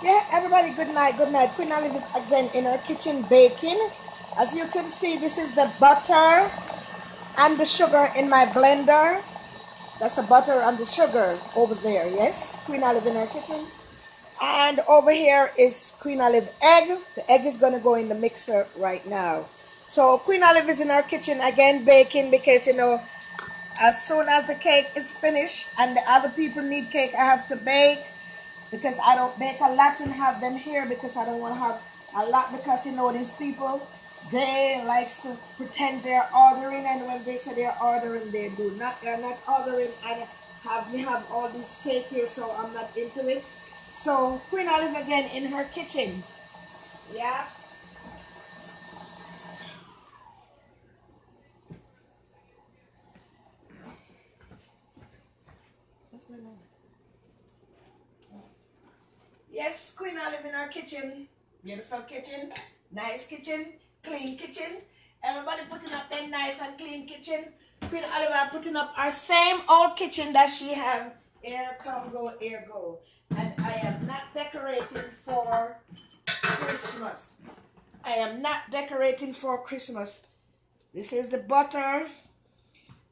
Yeah, everybody, good night, good night. Queen Olive is again in her kitchen baking. As you can see, this is the butter and the sugar in my blender. That's the butter and the sugar over there, yes? Queen Olive in her kitchen. And over here is Queen Olive egg. The egg is going to go in the mixer right now. So Queen Olive is in her kitchen again baking because, you know, as soon as the cake is finished and the other people need cake, I have to bake because I don't bake a lot and have them here because I don't want to have a lot because, you know, these people, they likes to pretend they're ordering, and when they say they're ordering, they're not ordering, and have all this cake here, so I'm not into it. So Queen Olive again in her kitchen. Yeah. Yes, Queen Olive in our kitchen. Beautiful kitchen, nice kitchen, clean kitchen. Everybody putting up their nice and clean kitchen. Queen Olive are putting up our same old kitchen that she have. Here come go, here go. And I am not decorating for Christmas. I am not decorating for Christmas. This is the butter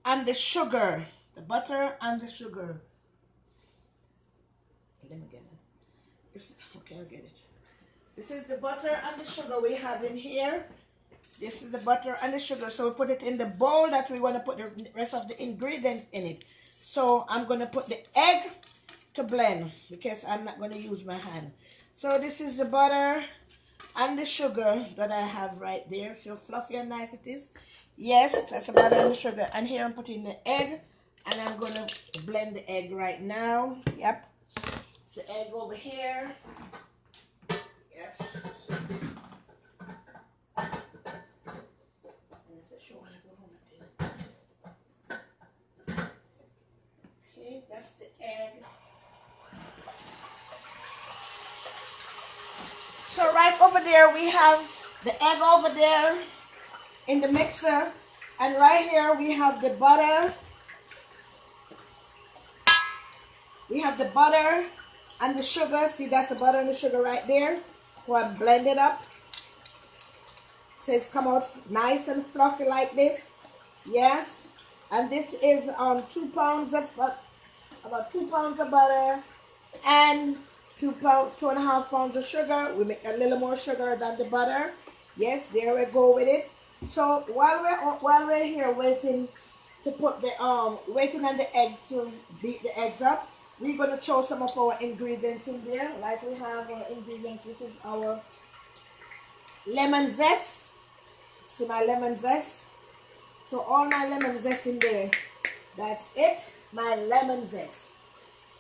and the sugar. The butter and the sugar. Let me get it. Okay, I'll get it. This is the butter and the sugar we have in here. This is the butter and the sugar. So we put it in the bowl that we want to put the rest of the ingredients in it. So I'm going to put the egg to blend because I'm not going to use my hand. So this is the butter and the sugar that I have right there. So fluffy and nice it is. Yes, that's the butter and the sugar. And here I'm putting the egg, and I'm going to blend the egg right now. Yep. It's the egg over here. Yes. Okay, that's the egg. So right over there we have the egg over there in the mixer, and right here we have the butter. We have the butter and the sugar. See, that's the butter and the sugar right there. Go and blend it up. So it's come out nice and fluffy like this. Yes. And this is 2 pounds of about 2 pounds of butter and 2.5 pounds of sugar. We make a little more sugar than the butter. Yes, there we go with it. So while we're here waiting to put the waiting on the egg to beat the eggs up, we're gonna throw some of our ingredients in there. Like we have our ingredients. This is our lemon zest. See my lemon zest. So all my lemon zest in there. That's it. My lemon zest.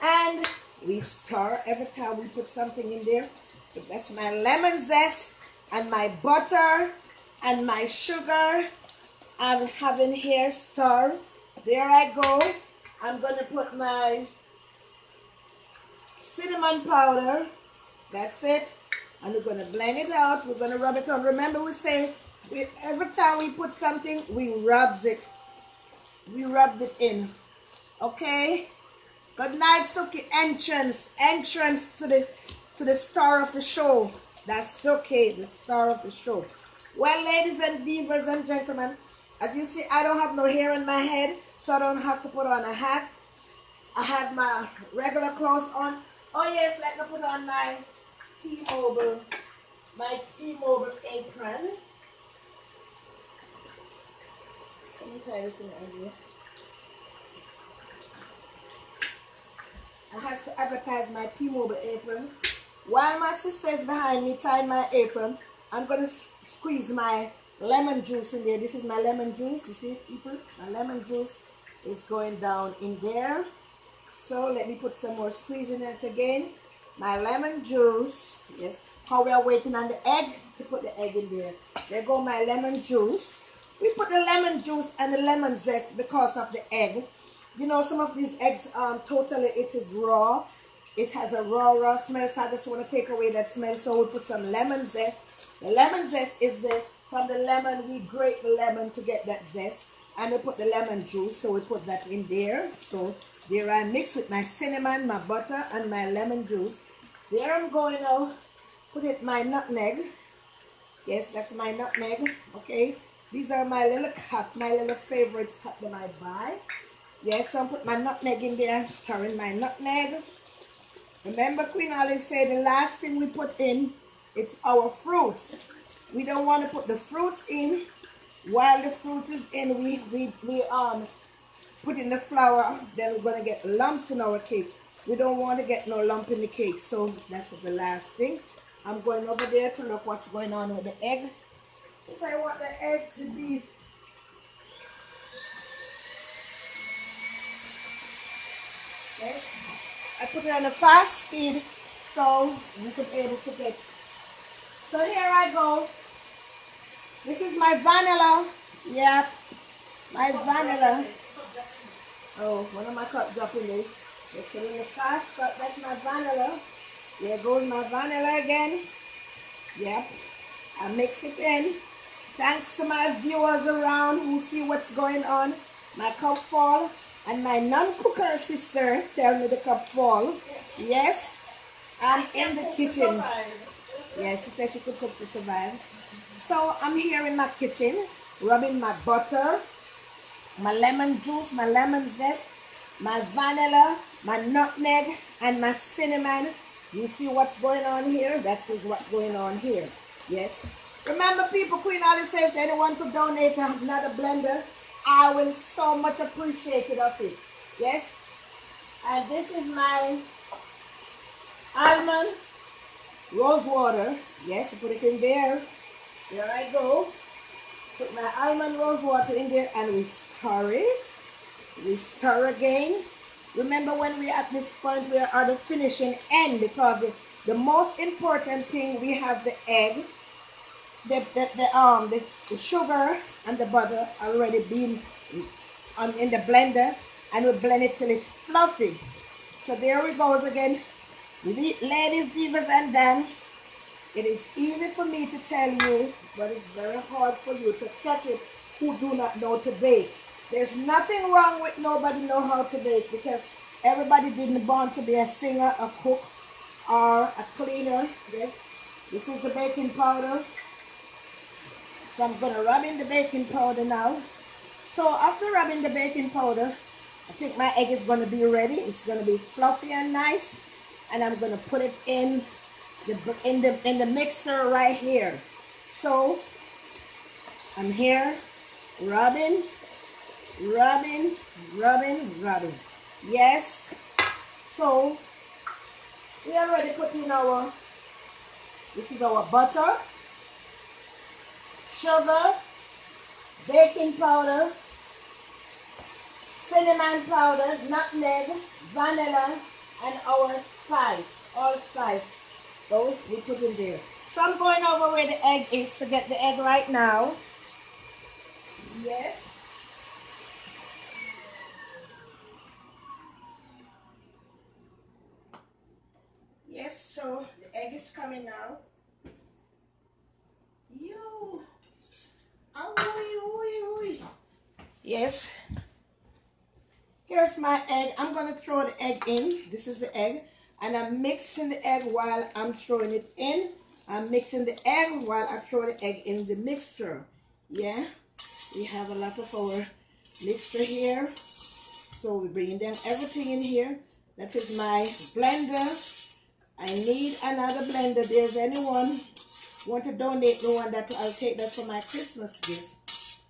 And we stir every time we put something in there. So that's my lemon zest and my butter and my sugar. I'm having here stir. There I go. I'm going to put my cinnamon powder. That's it. And we're going to blend it out. We're going to rub it on. Remember we say every time we put something, we rubs it. We rubbed it in. Okay? Good night, Suki. Entrance to the star of the show. That's okay, the star of the show. Well, ladies and divas and gentlemen, as you see, I don't have no hair on my head, so I don't have to put on a hat. I have my regular clothes on. Oh yes, let me put on my T-Mobile apron. Let me try this in here. I have to advertise my T-Mobile apron. While my sister is behind me tying my apron, I'm going to squeeze my lemon juice in there. This is my lemon juice. You see, people? My lemon juice is going down in there. So let me put some more squeeze in it again. My lemon juice. Yes. How we are waiting on the egg to put the egg in there. There go my lemon juice. We put the lemon juice and the lemon zest because of the egg. You know, some of these eggs, totally it is raw. It has a raw smell, so I just want to take away that smell. So we put some lemon zest. The lemon zest is from the lemon, we grate the lemon to get that zest. And we put the lemon juice, so we put that in there. So there I mix with my cinnamon, my butter, and my lemon juice. There I'm going to put it my nutmeg. Yes, that's my nutmeg. Okay. These are my little cut, my little favorites cut that I buy. Yes, so I put my nutmeg in there, stirring my nutmeg. Remember, Queen Olive said the last thing we put in, it's our fruits. We don't want to put the fruits in. While the fruit is in, we put in the flour, then we're going to get lumps in our cake. We don't want to get no lump in the cake, so that's the last thing. I'm going over there to look what's going on with the egg. So I want the egg to be I put it on a fast speed so you can be able to get. So here I go. This is my vanilla. Yep, my vanilla. Oh, one of my cups dropping there. It's in the fast cut. That's my vanilla. There goes my vanilla again. Yep, I mix it in. Thanks to my viewers around who see what's going on. My cup fall. And my non-cooker sister tell me the cup fall. Yes, I'm in the kitchen. Yeah, she said she could cook to survive. So I'm here in my kitchen, rubbing my butter, my lemon juice, my lemon zest, my vanilla, my nutmeg, and my cinnamon. You see what's going on here? That's what's going on here. Yes. Remember, people, Queen Olive says anyone could donate another blender. I will so much appreciate it of it. Yes. And this is my almond rose water. Yes, I put it in there. There I go. Put my almond rose water in there and we stir it. We stir again. Remember when we're at this point, we are at the finishing end because the most important thing, we have the egg, the sugar and the butter already been in the blender, and we blend it till it's fluffy. So there we goes again. Ladies, divas, and Dan. It is easy for me to tell you, but it's very hard for you to catch it who do not know to bake. There's nothing wrong with nobody know how to bake because everybody didn't born to be a singer, a cook, or a cleaner. Yes. This is the baking powder. So I'm going to rub in the baking powder now. So after rubbing the baking powder, I think my egg is going to be ready. It's going to be fluffy and nice. And I'm going to put it in the mixer right here. So I'm here rubbing. Yes. So we already put in this is our butter, sugar, baking powder, cinnamon powder, nutmeg, vanilla, and our spice, all spice. Those we put in there. So I'm going over where the egg is to get the egg right now. Yes. Yes, so the egg is coming now. Yes. Here's my egg. I'm going to throw the egg in. This is the egg. And I'm mixing the egg while I'm throwing it in. I'm mixing the egg while I throw the egg in the mixture. Yeah. We have a lot of our mixture here. So we're bringing them everything in here. That is my blender. I need another blender. There's anyone want to donate me one, that I'll take that for my Christmas gift.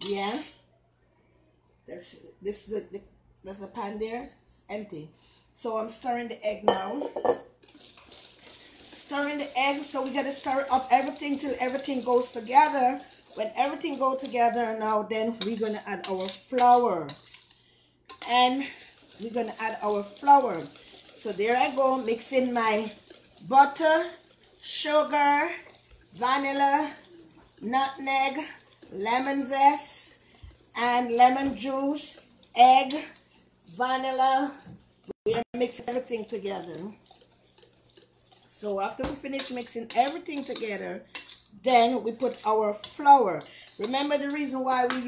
Yeah. There's the pan there. It's empty. So I'm stirring the egg now. Stirring the egg. So we got to stir it up everything till everything goes together. When everything go together now, then we're going to add our flour. And we're going to add our flour. So there I go, mixing my butter, sugar, vanilla, nutmeg, lemon zest, and lemon juice, egg, vanilla. We are mixing everything together. So after we finish mixing everything together, then we put our flour. Remember the reason why we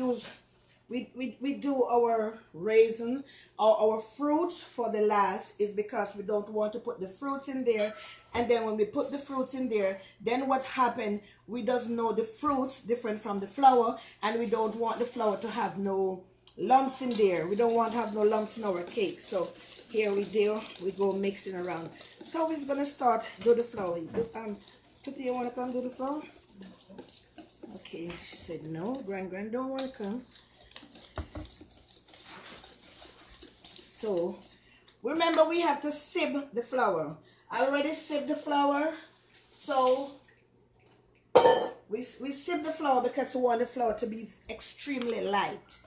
do our raisin or our fruits for the last is because we don't want to put the fruits in there, and then when we put the fruits in there, then what happened, we doesn't know the fruits different from the flour, and we don't want the flour to have no lumps in there. We don't want to have no lumps in our cake. So here we go mixing around. So we're gonna start do the flour. Tutti, you wanna come do the flour? Okay, she said no, Gran don't wanna come. So remember, we have to sieve the flour. I already sieved the flour. So we sieve the flour because we want the flour to be extremely light.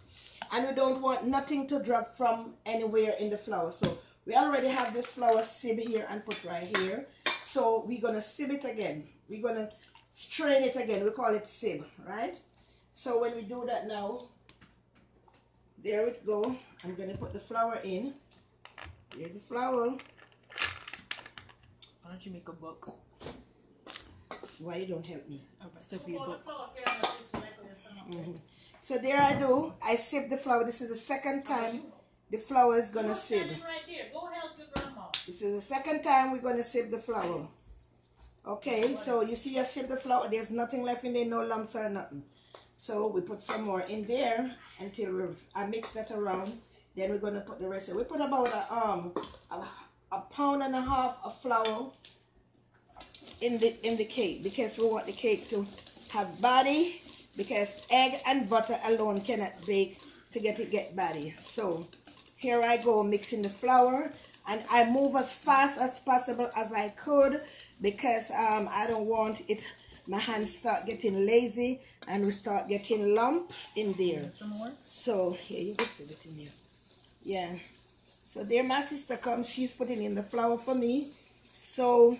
And we don't want nothing to drop from anywhere in the flour. So we already have this flour sieve here and put right here. So we're going to sieve it again. We're going to strain it again. We call it sieve, right? So when we do that now, there it go. I'm going to put the flour in. Here's the flour. Why don't you make a buck? Why you don't help me? So be a buck. So there I do. I sieve the flour. This is the second time the flour is going to sieve. Go help your grandma. This is the second time we're going to sieve the flour. Okay, so you see I sieve the flour. There's nothing left in there, no lumps or nothing. So we put some more in there until I mix that around. Then we're going to put the rest of it. We put about a pound and a half of flour in the cake because we want the cake to have body, because egg and butter alone cannot bake to get body. So here I go mixing the flour, and I move as fast as possible as I could because I don't want it, my hands start getting lazy and we start getting lumps in there. Some more? So here you get it in there. Yeah. So there my sister comes, she's putting in the flour for me. So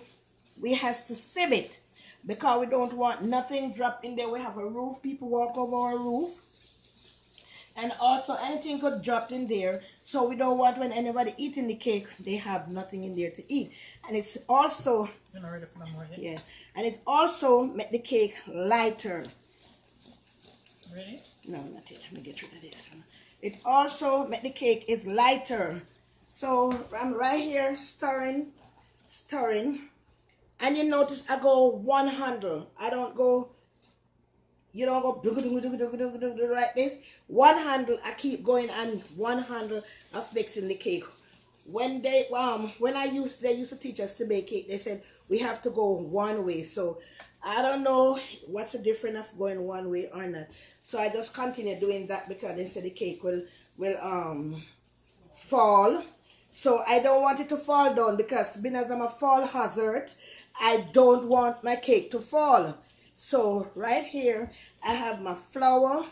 we has to sieve it because we don't want nothing dropped in there. We have a roof, people walk over our roof, and also anything could drop in there. So we don't want when anybody eating the cake, they have nothing in there to eat. And it's also, yeah, and it also make the cake lighter. Ready? No, not yet. Let me get rid of this. It also make the cake is lighter. So I'm right here stirring, and you notice I go one handle. I don't go, you don't go like this. One handle, I keep going, and one handle of mixing the cake. When they used to teach us to bake cake, they said we have to go one way. So I don't know what's the difference of going one way or not. So I just continue doing that because they said the cake will fall. So I don't want it to fall down because being as I'm a fall hazard, I don't want my cake to fall. So right here, I have my flour,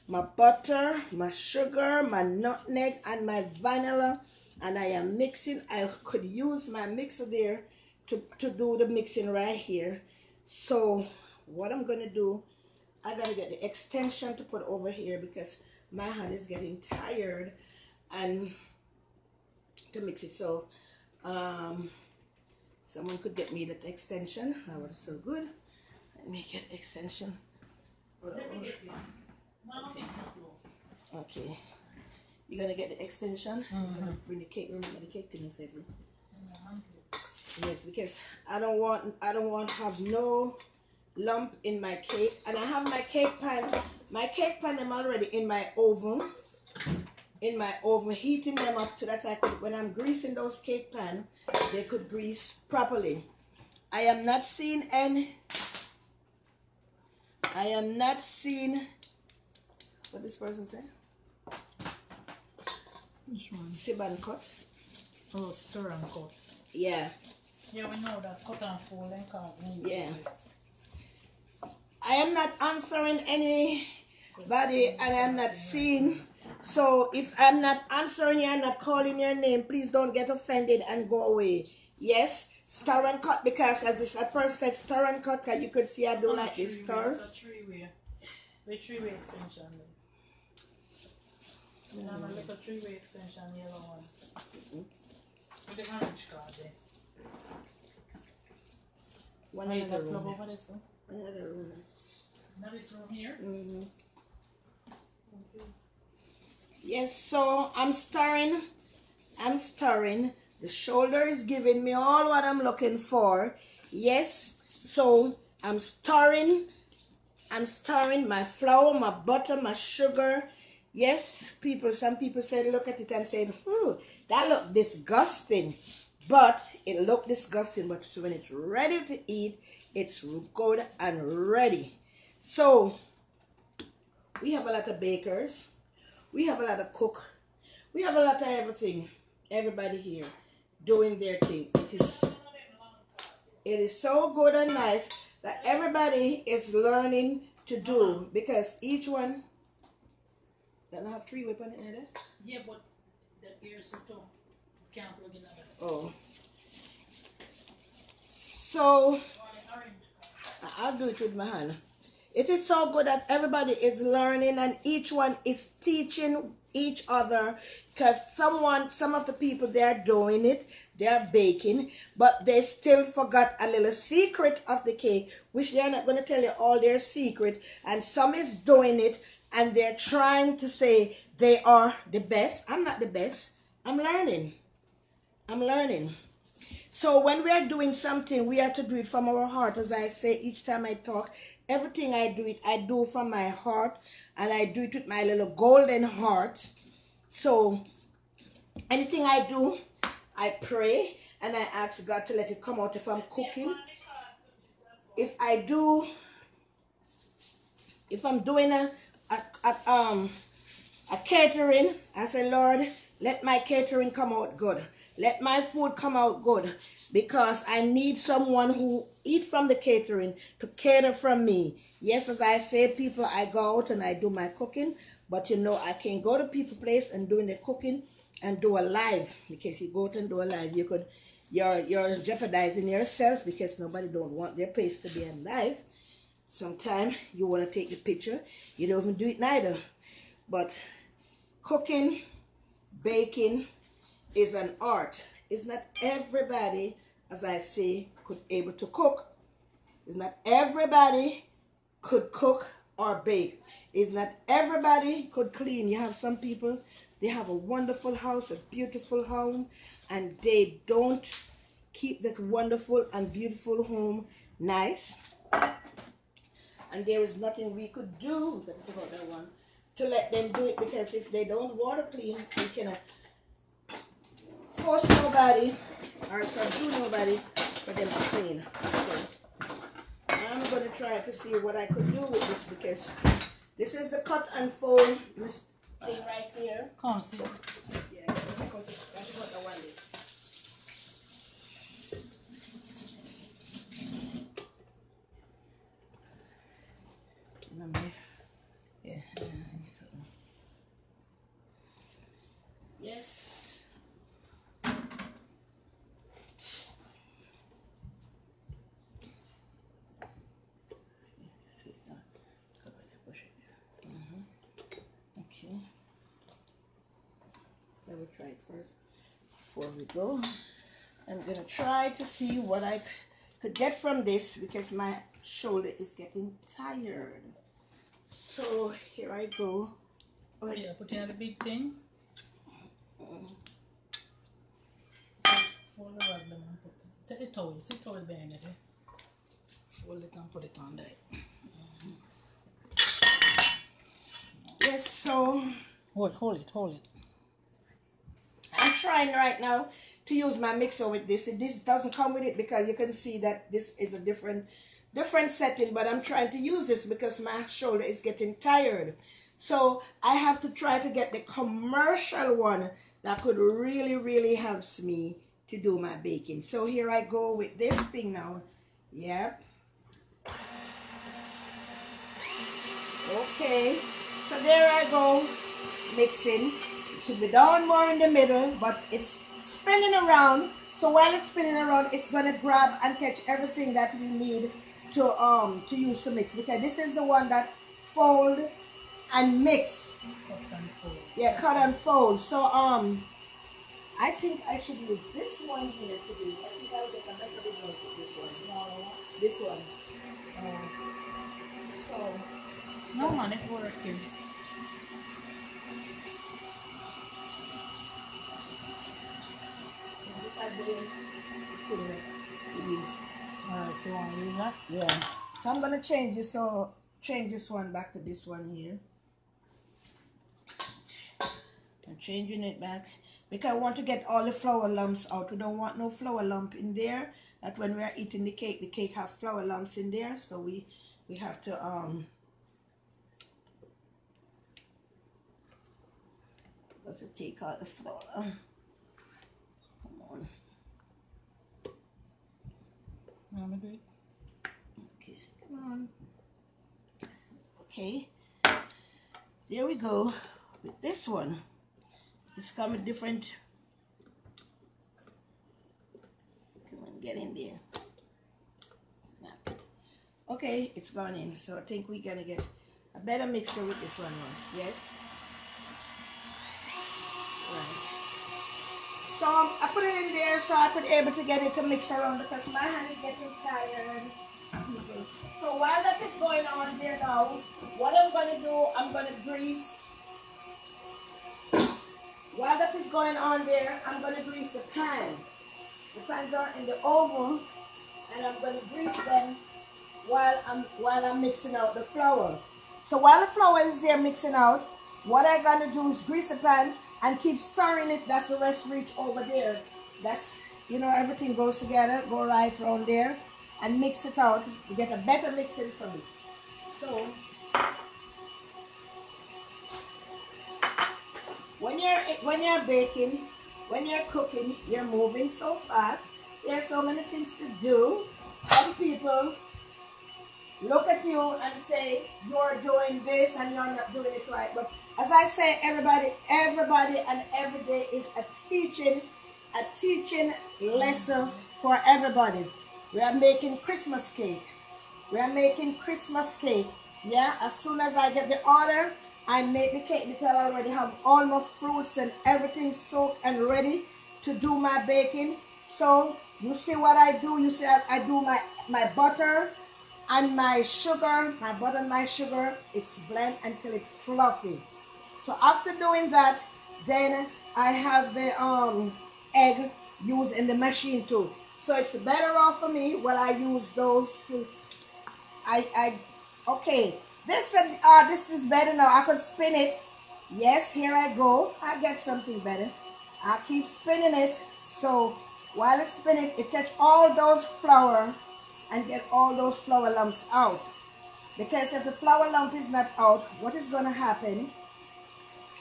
my butter, my sugar, my nutmeg, and my vanilla. And I am mixing. I could use my mixer there to do the mixing right here. So what I'm going to do, I got to get the extension to put over here because my hand is getting tired and to mix it. So someone could get me that extension. That was so good. Let me get extension. Okay. You're gonna get the extension. You're gonna bring the cake. Remember the cake thing is every. Yes, because I don't want to have no lump in my cake. And I have my cake pan. My cake pan I'm already in my oven. Heating them up so that I could, when I'm greasing those cake pan, they could grease properly. I am not seeing what this person said. Which one? Sieve and cut. Oh, stir and cut. Yeah. Yeah, we know that. Cut and fold and carve. Yeah. I am not answering anybody and I'm not seeing. So if I'm not answering you and not calling your name, please don't get offended and go away. Yes, stir and cut, because as this at first said stir and cut, because you could see I do like this stir. It's a three-way. The three-way extension. You know, like a three-way extension, yellow one. With the orange card there. One another room. Over this one. Another room. Now this room here. Okay. Yes, so I'm stirring. The shoulder is giving me all what I'm looking for. Yes, so I'm stirring my flour, my butter, my sugar. Yes, some people said, look at it and said, ooh, that looked disgusting. But it looked disgusting, but when it's ready to eat, it's good and ready. So we have a lot of bakers. We have a lot of cook. We have a lot of everything. Everybody here doing their thing. It is so good and nice that everybody is learning to do, because each one doesn't have three whip on it either. Yeah, but the ears too. Can't plug in that. Oh. So I'll do it with my hand. It is so good that everybody is learning and each one is teaching each other, because some of the people, they are doing it, they are baking, but they still forgot a little secret of the cake, which they are not going to tell you all their secret, and some is doing it and they're trying to say they are the best. I'm not the best. I'm learning. So when we are doing something, we have to do it from our heart. As I say each time I talk, everything I do from my heart, and I do it with my little golden heart. So anything I do, I pray and I ask God to let it come out. If I'm cooking, if I'm doing a catering, I say, Lord, let my catering come out good. Let my food come out good, because I need someone who eat from the catering to cater from me. Yes, as I say, people, I go out and I do my cooking, but you know, I can go to people's place and doing the cooking and do a live, because you go out and do a live, you're jeopardizing yourself, because nobody don't want their place to be alive. Sometimes you want to take the picture, you don't even do it neither. But cooking, baking is an art. It's not everybody, as I say, could able to cook. It's not everybody could cook or bake. It's not everybody could clean. You have some people, they have a wonderful house, a beautiful home, and they don't keep that wonderful and beautiful home nice. And there is nothing we could do, to let them do it, because if they don't want to clean, we cannot force nobody or subdue nobody for them to clean. So I'm going to try to see what I could do with this, because this is the cut and fold thing right here. Come see. Yeah, that's what I wanted. Yeah. Yes. Okay. Let me try it first before we go. I'm gonna try to see what I could get from this, because my shoulder is getting tired. So here I go. Oh, yeah, put in the big thing. Fold the rag down and put it. Take the towel. See the towel behind it. Fold it and put it on there. Yes, so hold it. I'm trying right now to use my mixer with this. This doesn't come with it, because you can see that this is a different setting, but I'm trying to use this because my shoulder is getting tired. So I have to try to get the commercial one that could really helps me to do my baking. So here I go with this thing now. Yep. Okay, so there I go, mixing. It should be down more in the middle, but it's spinning around. So while it's spinning around, it's gonna grab and catch everything that we need to use to mix. Because this is the one that fold and mix. Cut and fold. Yeah, cut and fold. So I think I should use this one here to do. I think I'll get a better result with this one. Smaller. This one. So No man, it's working. is this I believe? Alright, so you want to use that? Yeah. So I'm gonna change this. So change this one back to this one here. I'm changing it back because I want to get all the flour lumps out. We don't want no flour lump in there. That when we are eating the cake have flour lumps in there. So we have to take out the flour. Come on. You want me to do it? Okay, come on. Okay, there we go with this one. It's coming different. Come on, get in there. Okay, it's gone in. So I think we're gonna get a better mixture with this one. Yes. Right. So I put it in there so I could able to get it to mix around because my hand is getting tired. So while that is going on there now, what I'm gonna do, I'm gonna grease. While that is going on there, I'm gonna grease the pan. The pans are in the oven, and I'm gonna grease them while I'm mixing out the flour. So while the flour is there mixing out, what I'm gonna do is grease the pan and keep stirring it. That's the rest reach over there. That's, you know, everything goes together, go right around there, and mix it out to get a better mixing from it. So when you're baking, when you're cooking, you're moving so fast. There's so many things to do. Some people look at you and say you're doing this and you're not doing it right. But as I say, everybody and every day is a teaching lesson for everybody. We are making Christmas cake. We are making Christmas cake. Yeah, as soon as I get the order, I make the cake because I already have all my fruits and everything soaked and ready to do my baking. So you see what I do. You see I do my butter and my sugar. My butter and my sugar. It's blend until it's fluffy. So after doing that, then I have the egg used in the machine too. So it's better off for me while I use those two. Okay. This is better now. I could spin it. Yes, here I go. I get something better. I keep spinning it. So while it's spinning, it catch all those flour and get all those flour lumps out. Because if the flour lump is not out, what is going to happen?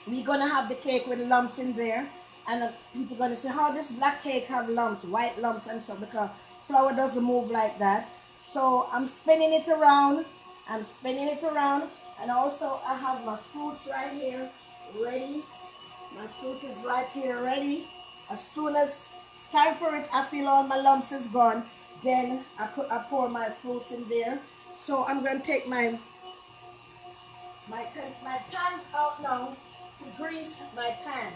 We're going to have the cake with lumps in there. And people are going to say, how does black cake have lumps, white lumps and stuff? Because flour doesn't move like that. So I'm spinning it around. I'm spinning it around, and also I have my fruits right here ready. My fruit is right here ready. As soon as it's time for it, I feel all my lumps is gone. Then I pour my fruits in there. So I'm going to take my pans out now to grease my pan.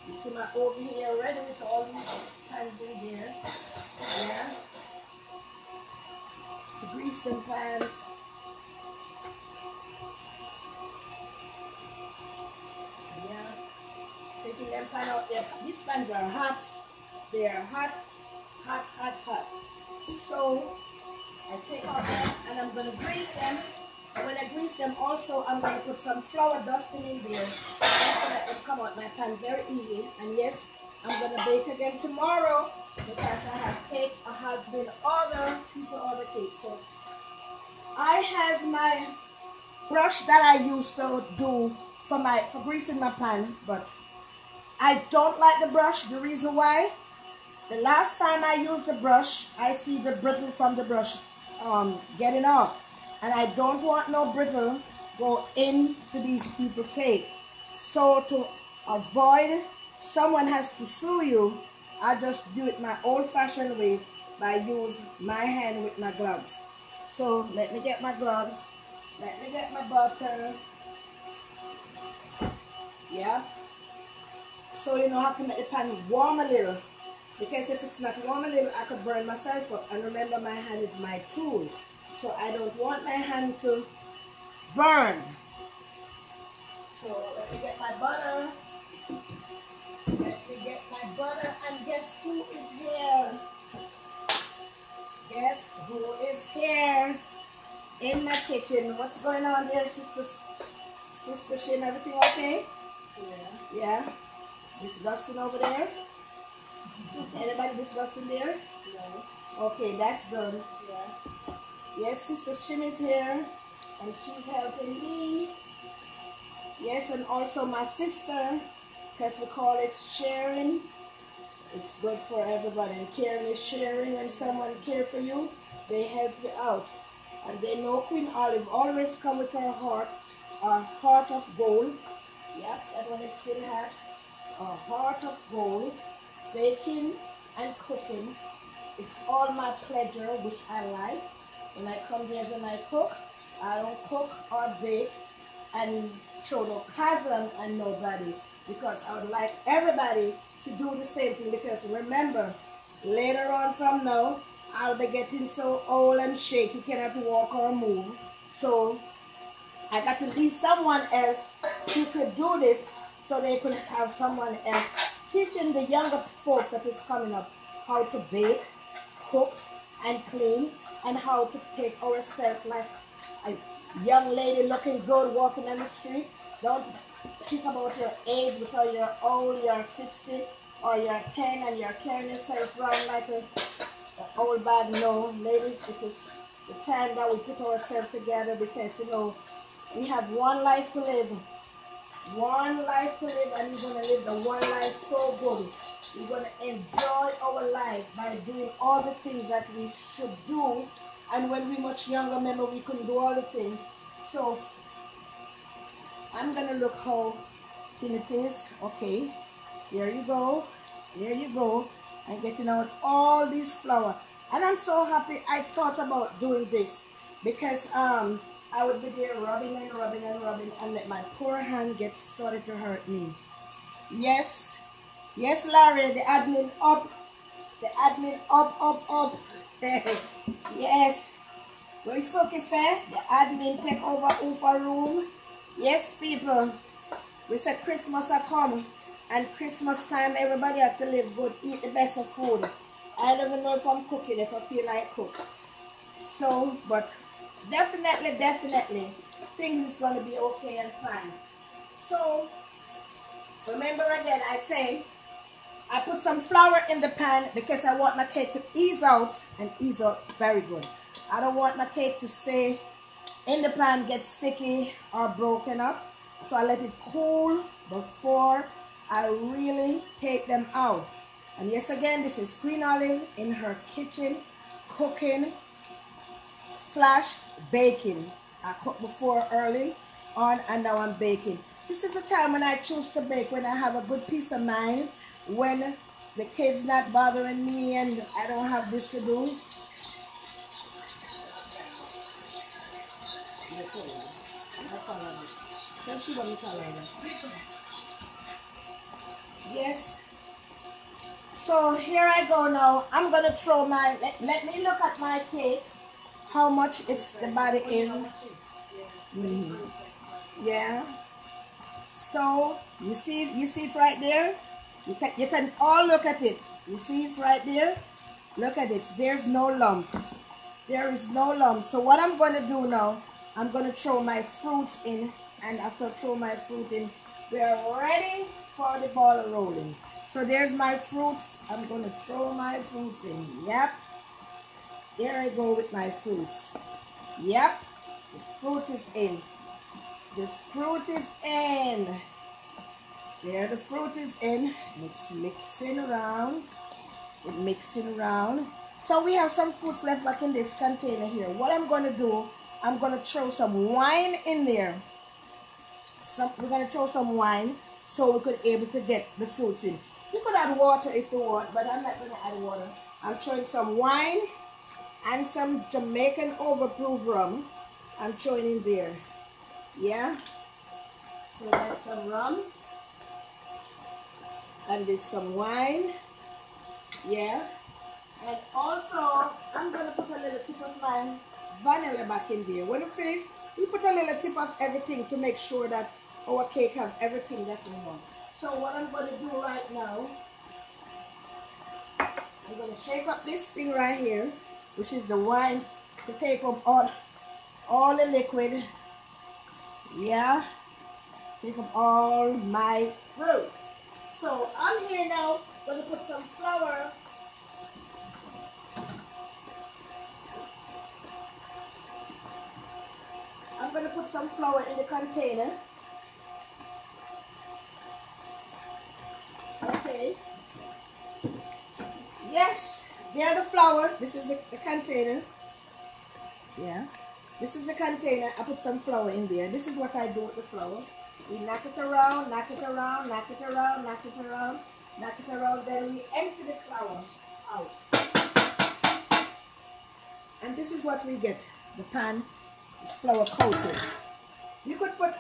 You see my oven here ready with all these pans in there. Yeah. To grease them pans. Taking them pan out there. These pans are hot. They are hot, hot, hot, hot. So I take out them and I'm going to grease them. And when I grease them also, I'm going to put some flour dusting in there. That's going to come out my pan very easy. And yes, I'm going to bake again tomorrow because I have cake. I have been other people order cake. So I have my brush that I used to do for greasing my pan, but I don't like the brush. The reason why, the last time I used the brush, I see the brittle from the brush getting off. And I don't want no brittle go into these people cake. So to avoid someone has to sue you, I just do it my old-fashioned way by use my hand with my gloves. So let me get my gloves. Let me get my butter. Yeah. So you know, I have to make the pan warm a little. Because if it's not warm a little, I could burn myself up. And remember, my hand is my tool. So I don't want my hand to burn. So let me get my butter. Let me get my butter. And guess who is here? Guess who is here in my kitchen? What's going on there, Sister Shin? Everything okay? Yeah. Yeah? Disgusting over there? Anybody disgusting there? No. Okay, that's done. Yeah. Yes, Sister Shin is here, and she's helping me. Yes, and also my sister, because we call it sharing. It's good for everybody. And caring is sharing. When someone cares for you, they help you out. And they know Queen Olive always come with her heart, a heart of gold. Yep, that one is still hot. A heart of gold. Baking and cooking. It's all my pleasure, which I like. When I come here and I cook, I don't cook or bake and throw no chasm and nobody, because I would like everybody to do the same thing. Because remember, later on from now, I'll be getting so old and shaky, cannot walk or move. So I got to leave someone else who could do this, so they could have someone else teaching the younger folks that is coming up how to bake, cook, and clean, and how to take ourselves like a young lady looking good walking on the street. Don't think about your age because you're old, you're 60, or you're 10 and you're carrying yourself around like an old bag. No, ladies, it is the time that we put ourselves together, because you know, we have one life to live. One life to live, and you're going to live the one life so good. We're going to enjoy our life by doing all the things that we should do. And when we much younger, remember, we couldn't do all the things. So I'm going to look how thin it is. Okay, here you go. There you go. I'm getting out all these flour. And I'm so happy I thought about doing this, because I would be there rubbing and rubbing and rubbing, and let my poor hand get started to hurt me. Yes, yes, Larry, the admin up. The admin up, up, up. Yes. What is Sophie say? The admin take over Ufa room. Yes, people. We say Christmas are come. And Christmas time, everybody have to live good, eat the best of food. I don't even know if I'm cooking, if I feel like cook. So, but definitely, things is going to be okay and fine. So, remember again, I say, I put some flour in the pan because I want my cake to ease out, and ease out very good. I don't want my cake to stay in the pan, get sticky or broken up. So I let it cool before I really take them out. And yes, again, this is Queen Olive in her kitchen, cooking / baking. I cooked before early on, and now I'm baking. This is the time when I choose to bake, when I have a good peace of mind, when the kids not bothering me and I don't have this to do. Yes. So here I go now. I'm going to throw my, let me look at my cake, how much the body is. Yeah. So you see it right there. You can all look at it. You see it's right there. Look at it. There's no lump. There is no lump. So what I'm going to do now, I'm going to throw my fruits in, and after I throw my fruit in, we are ready for the ball rolling. So there's my fruits. I'm going to throw my fruits in. Yep. There I go with my fruits. Yep. The fruit is in. The fruit is in. There the fruit is in. It's mixing around. It's mixing around. So we have some fruits left back in this container here. What I'm going to do, I'm going to throw some wine in there. we're gonna throw some wine so we could able to get the fruits in. You could add water if you want, but I'm not gonna add water. I'm throwing some wine and some Jamaican overproof rum. I'm throwing in there. Yeah. So that's some rum. And there's some wine. Yeah. And also, I'm going to put a little tip of my vanilla back in there. When you finish, we put a little tip of everything to make sure that our cake have everything that we want. So what I'm going to do right now, I'm going to shake up this thing right here, which is the wine, to take up all the liquid. Yeah. Take up all my fruit. So I'm here now, going to put some flour. I'm going to put some flour in the container. Okay. Yes, there's the flour. This is the container. Yeah. This is the container. I put some flour in there. This is what I do with the flour. We knock it around, knock it around, knock it around, knock it around, knock it around. Then we empty the flour out. And this is what we get. The pan is flour coated. You could put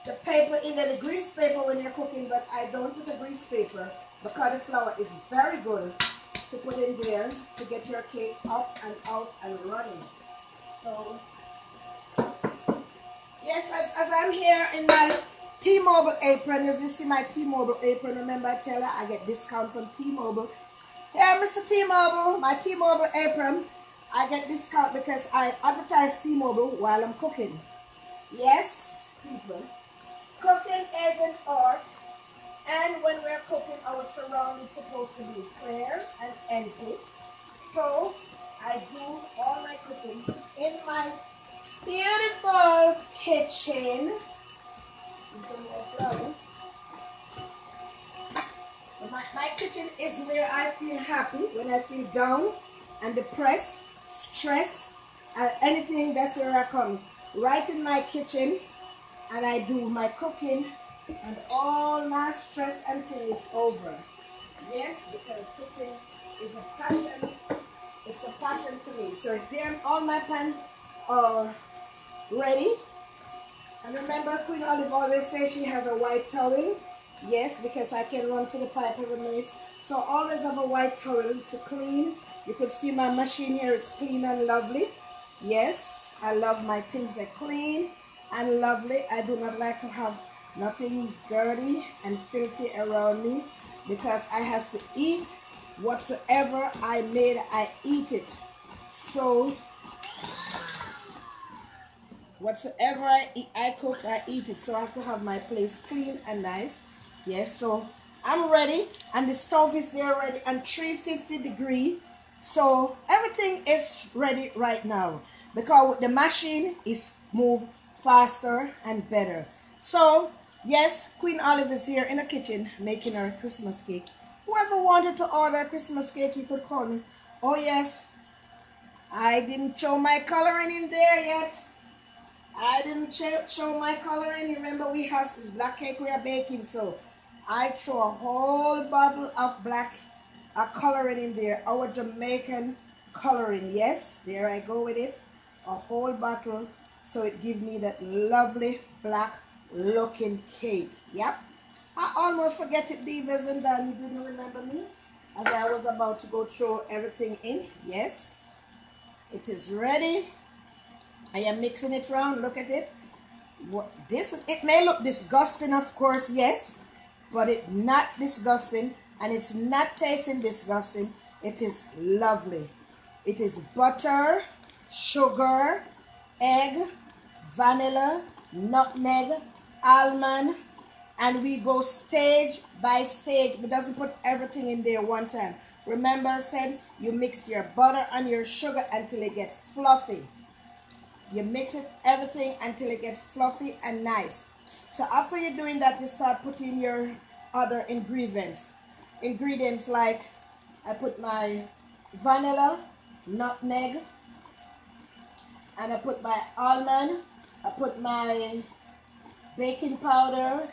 the paper in there, the grease paper when you're cooking, but I don't put the grease paper because the flour is very good to put in there to get your cake up and out and running. So, yes, as I'm here in my T-Mobile apron, as you see my T-Mobile apron, remember I tell her I get discount from T-Mobile. Here, Mr. T-Mobile, my T-Mobile apron, I get discount because I advertise T-Mobile while I'm cooking. Yes, people. Cooking is an art, and when we're cooking, our surroundings supposed to be clear and empty. So, I do all my cooking in my beautiful kitchen. My kitchen is where I feel happy, when I feel down and depressed, stressed, anything, that's where I come. Right in my kitchen, and I do my cooking, and all my stress and thing is over. Yes, because cooking is a passion. It's a passion to me. So there, all my pans are ready. And remember, Queen Olive always says she has a white towel. Yes, because I can run to the pipe every minute. So always have a white towel to clean. You can see my machine here, it's clean and lovely. Yes, I love my things that clean and lovely. I do not like to have nothing dirty and filthy around me because I have to eat whatsoever I made, I eat it. So whatsoever I eat, I cook, I eat it. So I have to have my place clean and nice. Yes, so I'm ready, and the stove is there ready and 350 degree. So everything is ready right now because the machine is move faster and better. So yes, Queen Olive is here in the kitchen making her Christmas cake. Whoever wanted to order a Christmas cake, you could call me. Oh yes, I didn't show my coloring in there yet. I didn't show my coloring. Remember, we have this black cake we are baking, so I throw a whole bottle of black coloring in there. Our Jamaican coloring. Yes, there I go with it. A whole bottle, so it gives me that lovely black looking cake. Yep. I almost forget it, divas, and done. You didn't remember me as I was about to go throw everything in. Yes, it is ready. I am mixing it around. Look at it. It may look disgusting, of course, yes, but it's not disgusting, and it's not tasting disgusting. It is lovely. It is butter, sugar, egg, vanilla, nutmeg, almond, and we go stage by stage. It doesn't put everything in there one time. Remember I said you mix your butter and your sugar until it gets fluffy. You mix it everything until it gets fluffy and nice. So after you're doing that, you start putting your other ingredients. Ingredients like I put my vanilla, nutmeg, and I put my almond, I put my baking powder.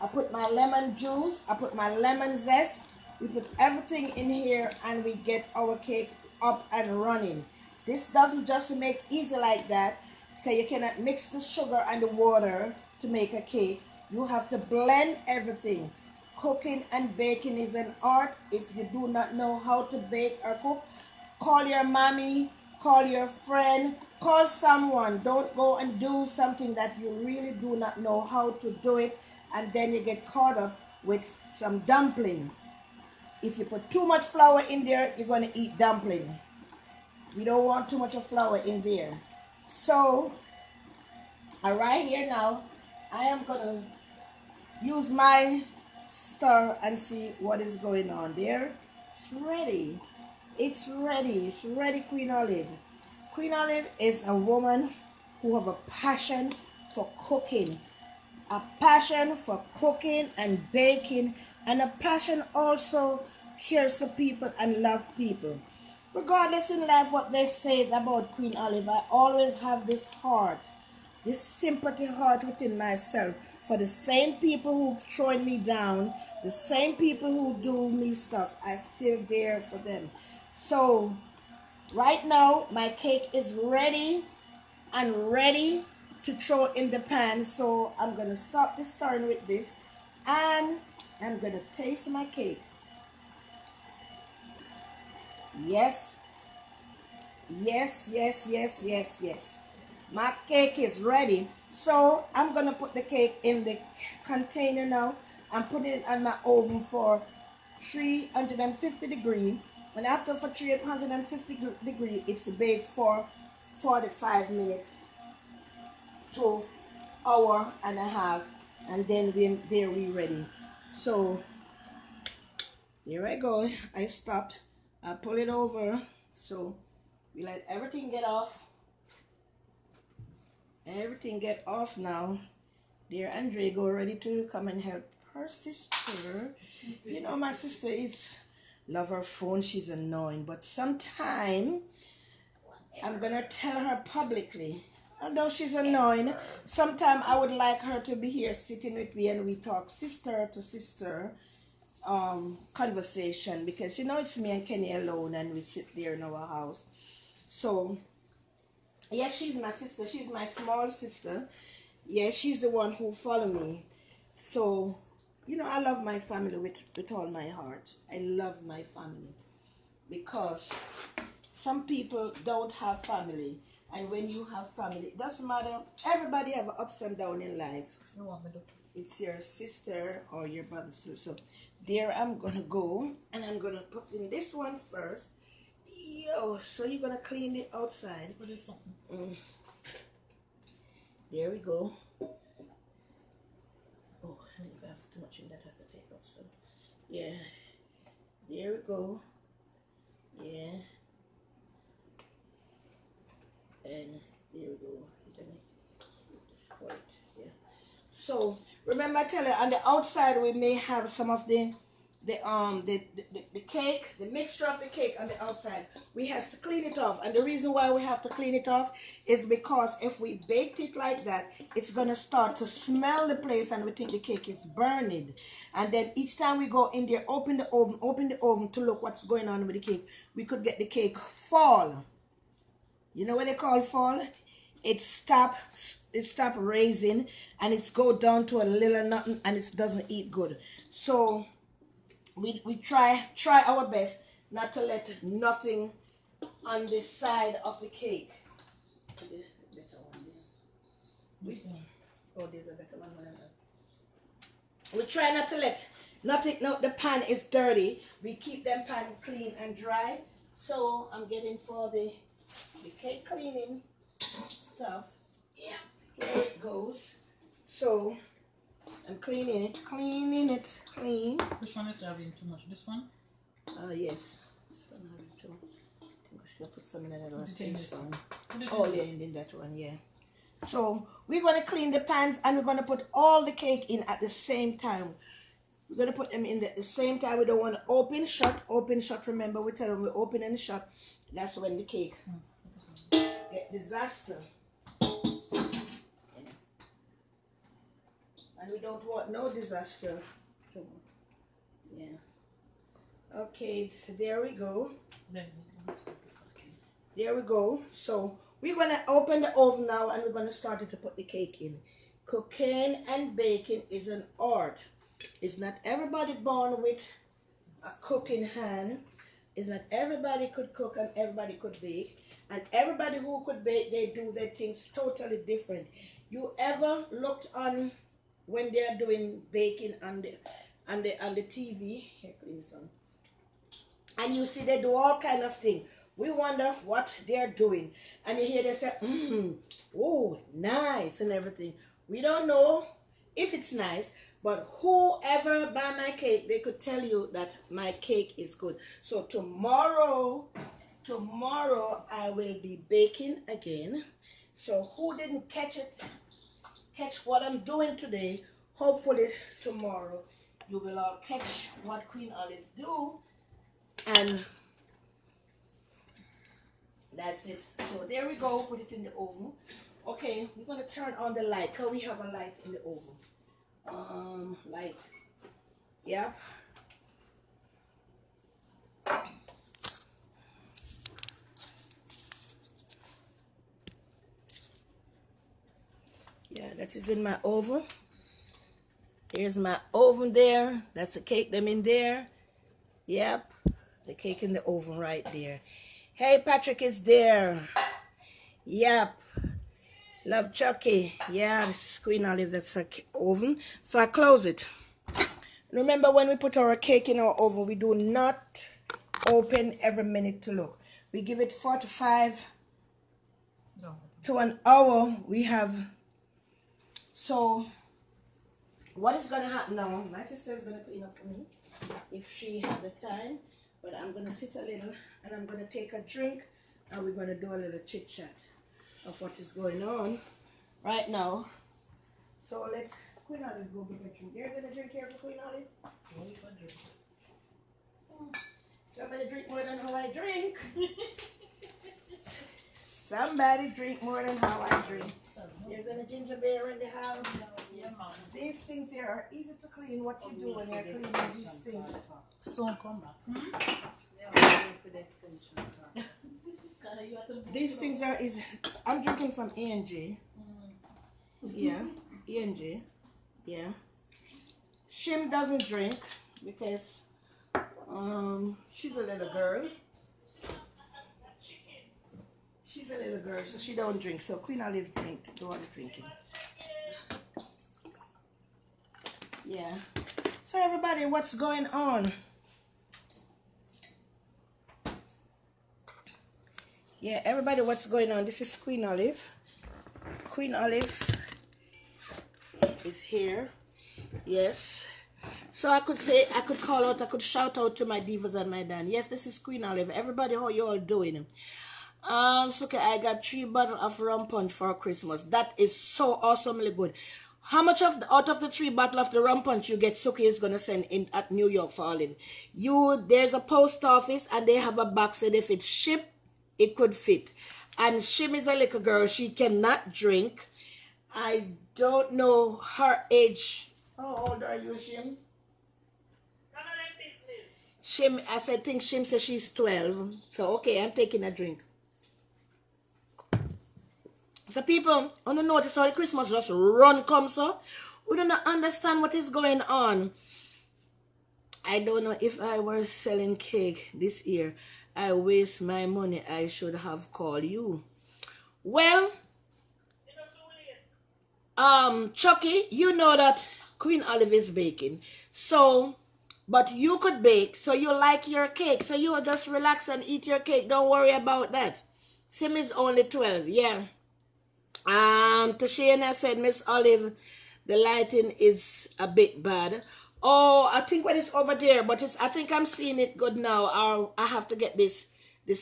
I put my lemon juice. I put my lemon zest. We put everything in here and we get our cake up and running. This doesn't just make easy like that, because you cannot mix the sugar and the water to make a cake. You have to blend everything. Cooking and baking is an art. If you do not know how to bake or cook, call your mommy, call your friend, call someone. Don't go and do something that you really do not know how to do it, and then you get caught up with some dumpling. If you put too much flour in there, you're going to eat dumpling. We don't want too much of flour in there. So, right here now, I am going to use my stir and see what is going on there. It's ready. It's ready. It's ready, Queen Olive. Queen Olive is a woman who have a passion for cooking. A passion for cooking and baking, and a passion also cares for people and love people. Regardless in life what they say about Queen Olive, I always have this heart, this sympathy heart within myself for the same people who throwing me down, the same people who do me stuff. I still there for them. So right now my cake is ready and ready to throw in the pan. So I'm gonna stop the stirring with this, and I'm gonna taste my cake. Yes, yes, yes, yes, yes, yes. My cake is ready. So I'm gonna put the cake in the container now. I'm putting it on my oven for 350 degrees. And after for 350 degrees, it's baked for 45 minutes to hour and a half, and then we ready. So there I go. I stopped. I pull it over. So we let everything get off. Everything get off now. Dear Andre go ready to come and help her sister. You know, my sister is love her phone. She's annoying, but sometime I'm gonna tell her publicly. Although she's annoying, sometimes I would like her to be here sitting with me and we talk sister to sister conversation, because you know it's me and Kenny alone and we sit there in our house. So yes, she's my sister. She's my small sister. Yes, she's the one who follow me. So you know, I love my family with all my heart. I love my family because some people don't have family, and when you have family, it doesn't matter. Everybody have ups and downs in life. You want me to? It's your sister or your brother. So there I'm gonna go, and I'm gonna put in this one first. Yo, so you're gonna clean it outside. Put this on. There we go. Oh, I think I have too much in that. I have to take out some. Yeah. There we go. Yeah. And there we go. Yeah. So remember, I tell you, on the outside we may have some of the cake, the mixture of the cake on the outside. We have to clean it off, and the reason why we have to clean it off is because if we baked it like that, it's gonna start to smell the place, and we think the cake is burning. And then each time we go in there, open the oven to look what's going on with the cake, we could get the cake fall. You know what they call fall? It stop raising, and it's go down to a little nothing, and it doesn't eat good. So we try our best not to let nothing on the side of the cake. Oh, there's a better one. We try not to let nothing. No, the pan is dirty. We keep them pan clean and dry. So I'm getting for the cake cleaning stuff. Yeah, here it goes. So I'm cleaning it, clean. Which one is having too much? This one? Yes. I think I should put some in that taste one. Oh, yeah, in that one, yeah. So we're going to clean the pans, and we're going to put all the cake in at the same time. We're going to put them in at the same time. We don't want to open, shut. Remember, we tell them we open and shut. That's when the cake get disaster. And we don't want no disaster. Yeah. Okay, so there we go. There we go. So we're going to open the oven now and we're going to start to put the cake in. Cooking and baking is an art. It's not everybody born with a cooking hand. It's not everybody could cook and everybody could bake. And everybody who could bake, they do their things totally different. You ever looked on when they're doing baking on the TV? Here, please, and you see they do all kind of things. We wonder what they're doing. And you hear they say, oh, nice and everything. We don't know if it's nice, but whoever buy my cake, they could tell you that my cake is good. So tomorrow I will be baking again. So who didn't catch what I'm doing today, hopefully tomorrow you will all catch what Queen Olive do. And that's it. So there we go. Put it in the oven. Okay, we're going to turn on the light because we have a light in the oven. Light. Yeah. Yeah, that is in my oven. Here's my oven there. That's the cake them in there. Yep. The cake in the oven right there. Hey, Patrick is there. Yep. Love Chucky. Yeah, this is Queen Olive. That's her oven. So I close it. Remember, when we put our cake in our oven, we do not open every minute to look. We give it 45 to an hour. We have. So what is going to happen now? My sister is going to clean up for me if she has the time. But I'm going to sit a little and I'm going to take a drink and we're going to do a little chit chat of what is going on right now. So let Queen Olive go get a drink. There's any drink here for Queen Olive? Somebody drink more than how I drink. Somebody drink more than how I drink. There's any ginger beer in the house? Yeah, Mom. These things here are easy to clean. What you do when you're cleaning these things? Soon come back. These things are easy. I'm drinking from A&J. Yeah, A&J. Yeah. Shim doesn't drink because she's a little girl. She's a little girl, so she don't drink. So Queen Olive do all the drinking. Yeah. So everybody, what's going on? Yeah, everybody, what's going on? This is Queen Olive. Queen Olive is here. Yes. So I could call out, I could shout out to my divas and my Dan. Yes, this is Queen Olive. Everybody, how you all doing? So okay, I got 3 bottles of rum punch for Christmas. That is so awesomely good. How much out of the 3 bottles of the rum punch you get, Suki is gonna send in at New York for Olive. There's a post office and they have a box, and if it's shipped, it could fit. And Shim is a little girl. She cannot drink. I don't know her age. How old are you, Shim? Shim, I think Shim says she's 12. So okay, I'm taking a drink. So people, on the notice how the Christmas just run come, so we do not understand what is going on. I don't know if I were selling cake this year. I waste my money. I should have called you. Well, Chucky, you know that Queen Olive is baking. So, but you could bake, so you like your cake. So you just relax and eat your cake. Don't worry about that. Sim is only 12, yeah. Tashina said, Miss Olive, the lighting is a bit bad. Oh, I think when it's over there, but I think I'm seeing it good now. I have to get this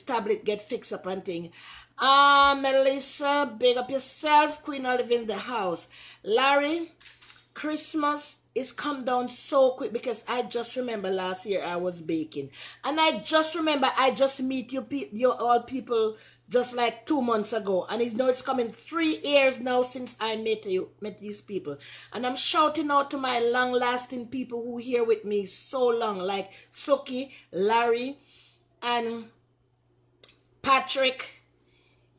tablet get fixed up and thing. Melissa, big up yourself. Queen Olive in the house. Larry, Christmas is come down so quick because I just remember last year I was baking, and I just remember I just meet you all people just like 2 months ago, and it's coming 3 years now since I met these people, and I'm shouting out to my long lasting people who here with me so long, like Suki, Larry, and Patrick.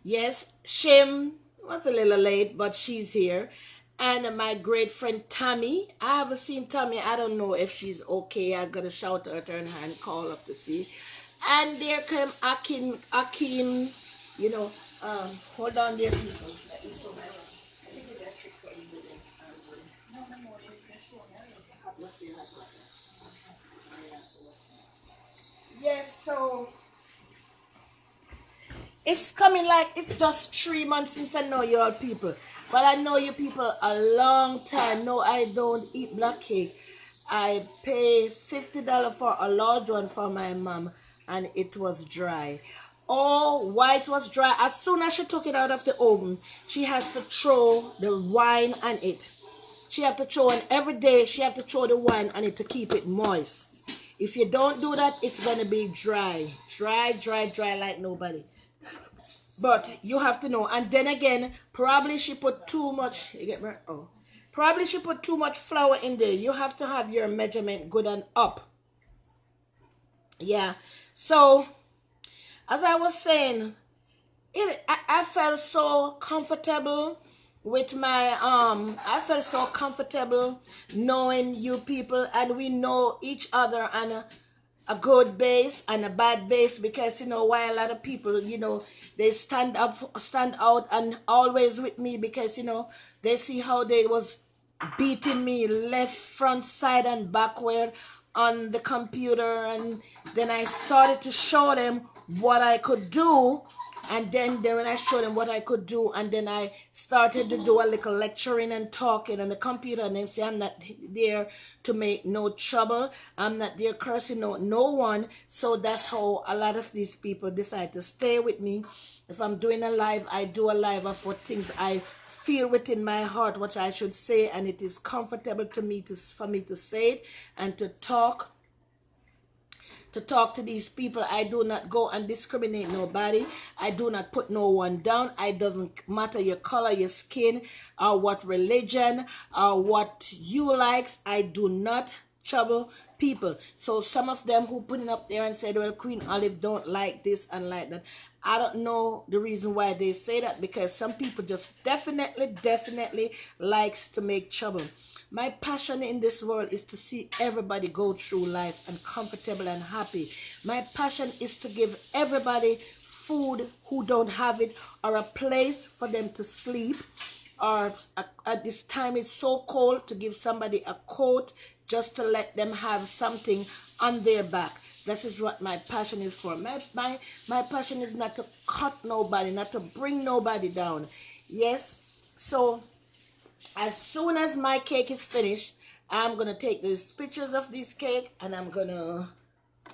Yes, Shim was a little late, but she's here. And my great friend Tammy. I haven't seen Tammy. I don't know if she's okay. I'm going to shout at her and call up to see. And there came Akim, you know, hold on there, people. Let me show my I think it's a trick for you today. No, more. You can show me. Yes, so it's coming like it's just 3 months since I know you all people. But I know you people a long time. No, I don't eat black cake. I pay $50 for a large one for my mom, and it was dry. Oh, why it was dry? As soon as she took it out of the oven, she has to throw the wine on it. She have to throw, and every day she have to throw the wine on it to keep it moist. If you don't do that, it's going to be dry. Dry like nobody. But you have to know. And then again, probably she put too much. You get me? Oh. Probably she put too much flour in there. You have to have your measurement good and up. Yeah. So, as I was saying, I felt so comfortable with my I felt so comfortable knowing you people, and we know each other on a good base and a bad base, because you know why a lot of people, you know, they stand out and always with me, because you know they see how they was beating me left, front, side and backward on the computer, and then I started to show them what I could do. And then when I showed them what I could do, and then I started to do a little lecturing and talking on the computer, and then say I'm not there to make no trouble. I'm not there cursing no one. So that's how a lot of these people decide to stay with me. If I'm doing a live, I do a live of what things I feel within my heart, what I should say, and it is comfortable to me for me to say it and to talk to these people. I do not go and discriminate nobody. I do not put no one down. It doesn't matter your color, your skin, or what religion, or what you likes. I do not trouble people. So some of them who put it up there and said, well, Queen Olive don't like this and like that. I don't know the reason why they say that, because some people just definitely likes to make trouble. My passion in this world is to see everybody go through life and comfortable and happy. My passion is to give everybody food who don't have it, or a place for them to sleep, or at this time it's so cold, to give somebody a coat just to let them have something on their back. This is what my passion is for. My passion is not to cut nobody, not to bring nobody down. Yes, so as soon as my cake is finished, I'm going to take these pictures of this cake and I'm going to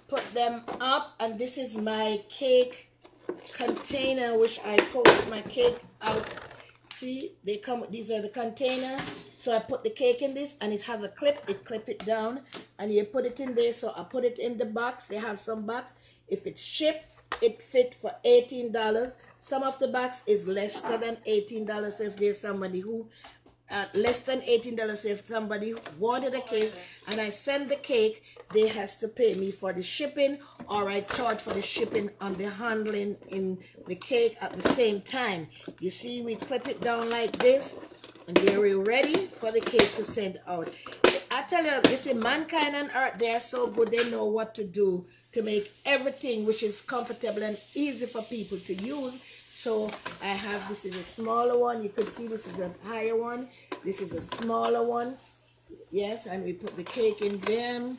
put them up. And this is my cake container, which I post my cake out. See, they come, these are the container. So I put the cake in this, and it has a clip. It clip it down and you put it in there. So I put it in the box. They have some box. If it's shipped, it fit for $18. Some of the box is less than $18. So if there's somebody who less than $18, if somebody wanted a cake and I send the cake, they has to pay me for the shipping, or I charge for the shipping on the handling in the cake at the same time. You see, we clip it down like this, and they're ready for the cake to send out. I tell you, you see, mankind and earth, they are so good. They know what to do to make everything which is comfortable and easy for people to use. So I have, this is a smaller one. You can see this is a higher one. This is a smaller one. Yes, and we put the cake in them.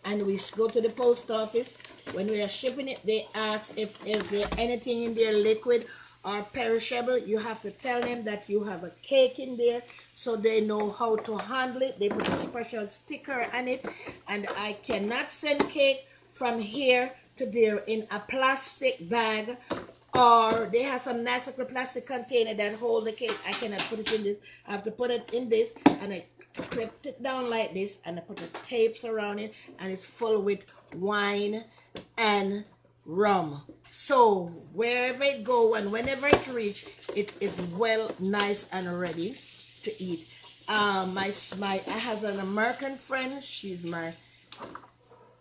And we go to the post office. When we are shipping it, they ask if is there anything in there liquid or perishable. You have to tell them that you have a cake in there, so they know how to handle it. They put a special sticker on it. And I cannot send cake from here to there in a plastic bag or they have some nice little plastic container that hold the cake. I cannot put it in this. I have to put it in this, and I clipped it down like this, and I put the tapes around it, and it's full with wine and rum. So wherever it go and whenever it reach, it is well nice and ready to eat. I have an American friend. She's my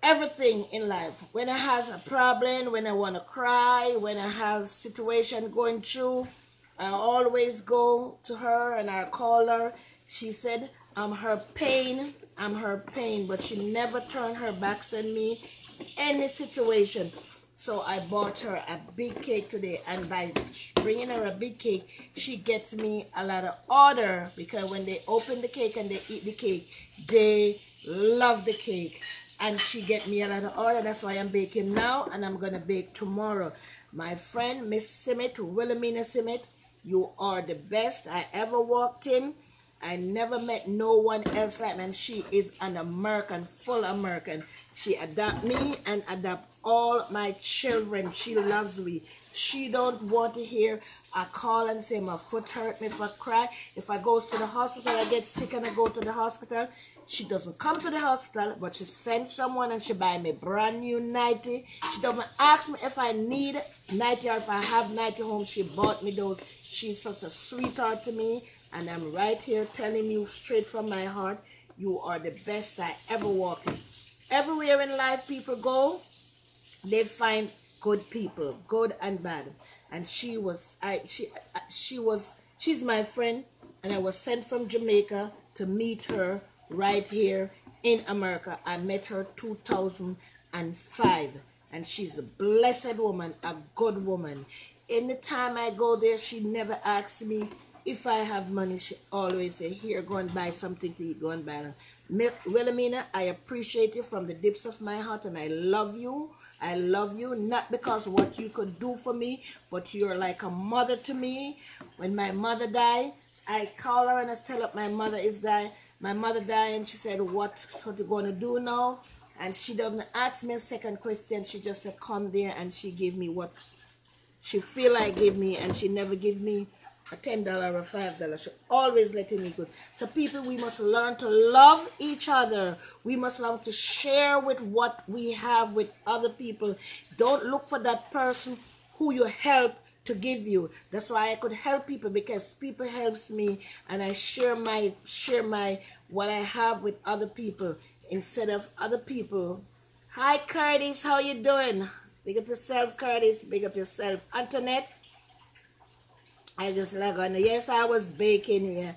everything in life. When I have a problem, when I want to cry, when I have situation going through, I always go to her and I call her. She said, I'm her pain, but she never turned her backs on me, any situation. So I bought her a big cake today, and by bringing her a big cake, she gets me a lot of order, because when they open the cake and they eat the cake, they love the cake. And she get me a lot of order. That's why I'm baking now, and I'm gonna bake tomorrow. My friend Miss Simmet, Wilhelmina Simmet, you are the best I ever walked in. I never met no one else like that. And she is an American, full American. She adopt me and adopt all my children. She loves me. She don't want to hear I call and say my foot hurt me if I cry. If I go to the hospital, I get sick and I go to the hospital. She doesn't come to the hospital, but she sends someone and she buy me brand new nightie. She doesn't ask me if I need nightie or if I have nightie home. She bought me those. She's such a sweetheart to me, and I'm right here telling you straight from my heart, you are the best I ever walked in. Everywhere in life people go, they find good people, good and bad. And she's my friend, and I was sent from Jamaica to meet her right here in America. I met her 2005, and she's a blessed woman, a good woman. Anytime I go there, she never asks me if I have money. She always say, here, go and buy something to eat, go and buy it. Wilhelmina, I appreciate you from the depths of my heart, and I love you. I love you, not because of what you could do for me, but you're like a mother to me. When my mother died, I call her and I tell her my mother is dying. My mother died, and she said, what you going to do now? And she doesn't ask me a second question. She just said, come there, and she gave me what she feel like give me, and she never give me a $10 or $5. She always letting me good. So people, we must learn to love each other. We must learn to share with what we have with other people. Don't look for that person who you help to give you. That's why I could help people, because people helps me, and I share my what I have with other people instead of other people. Hi Curtis, how you doing? Big up yourself, Curtis. Big up yourself, Antoinette. I just log on. Yes, I was baking here.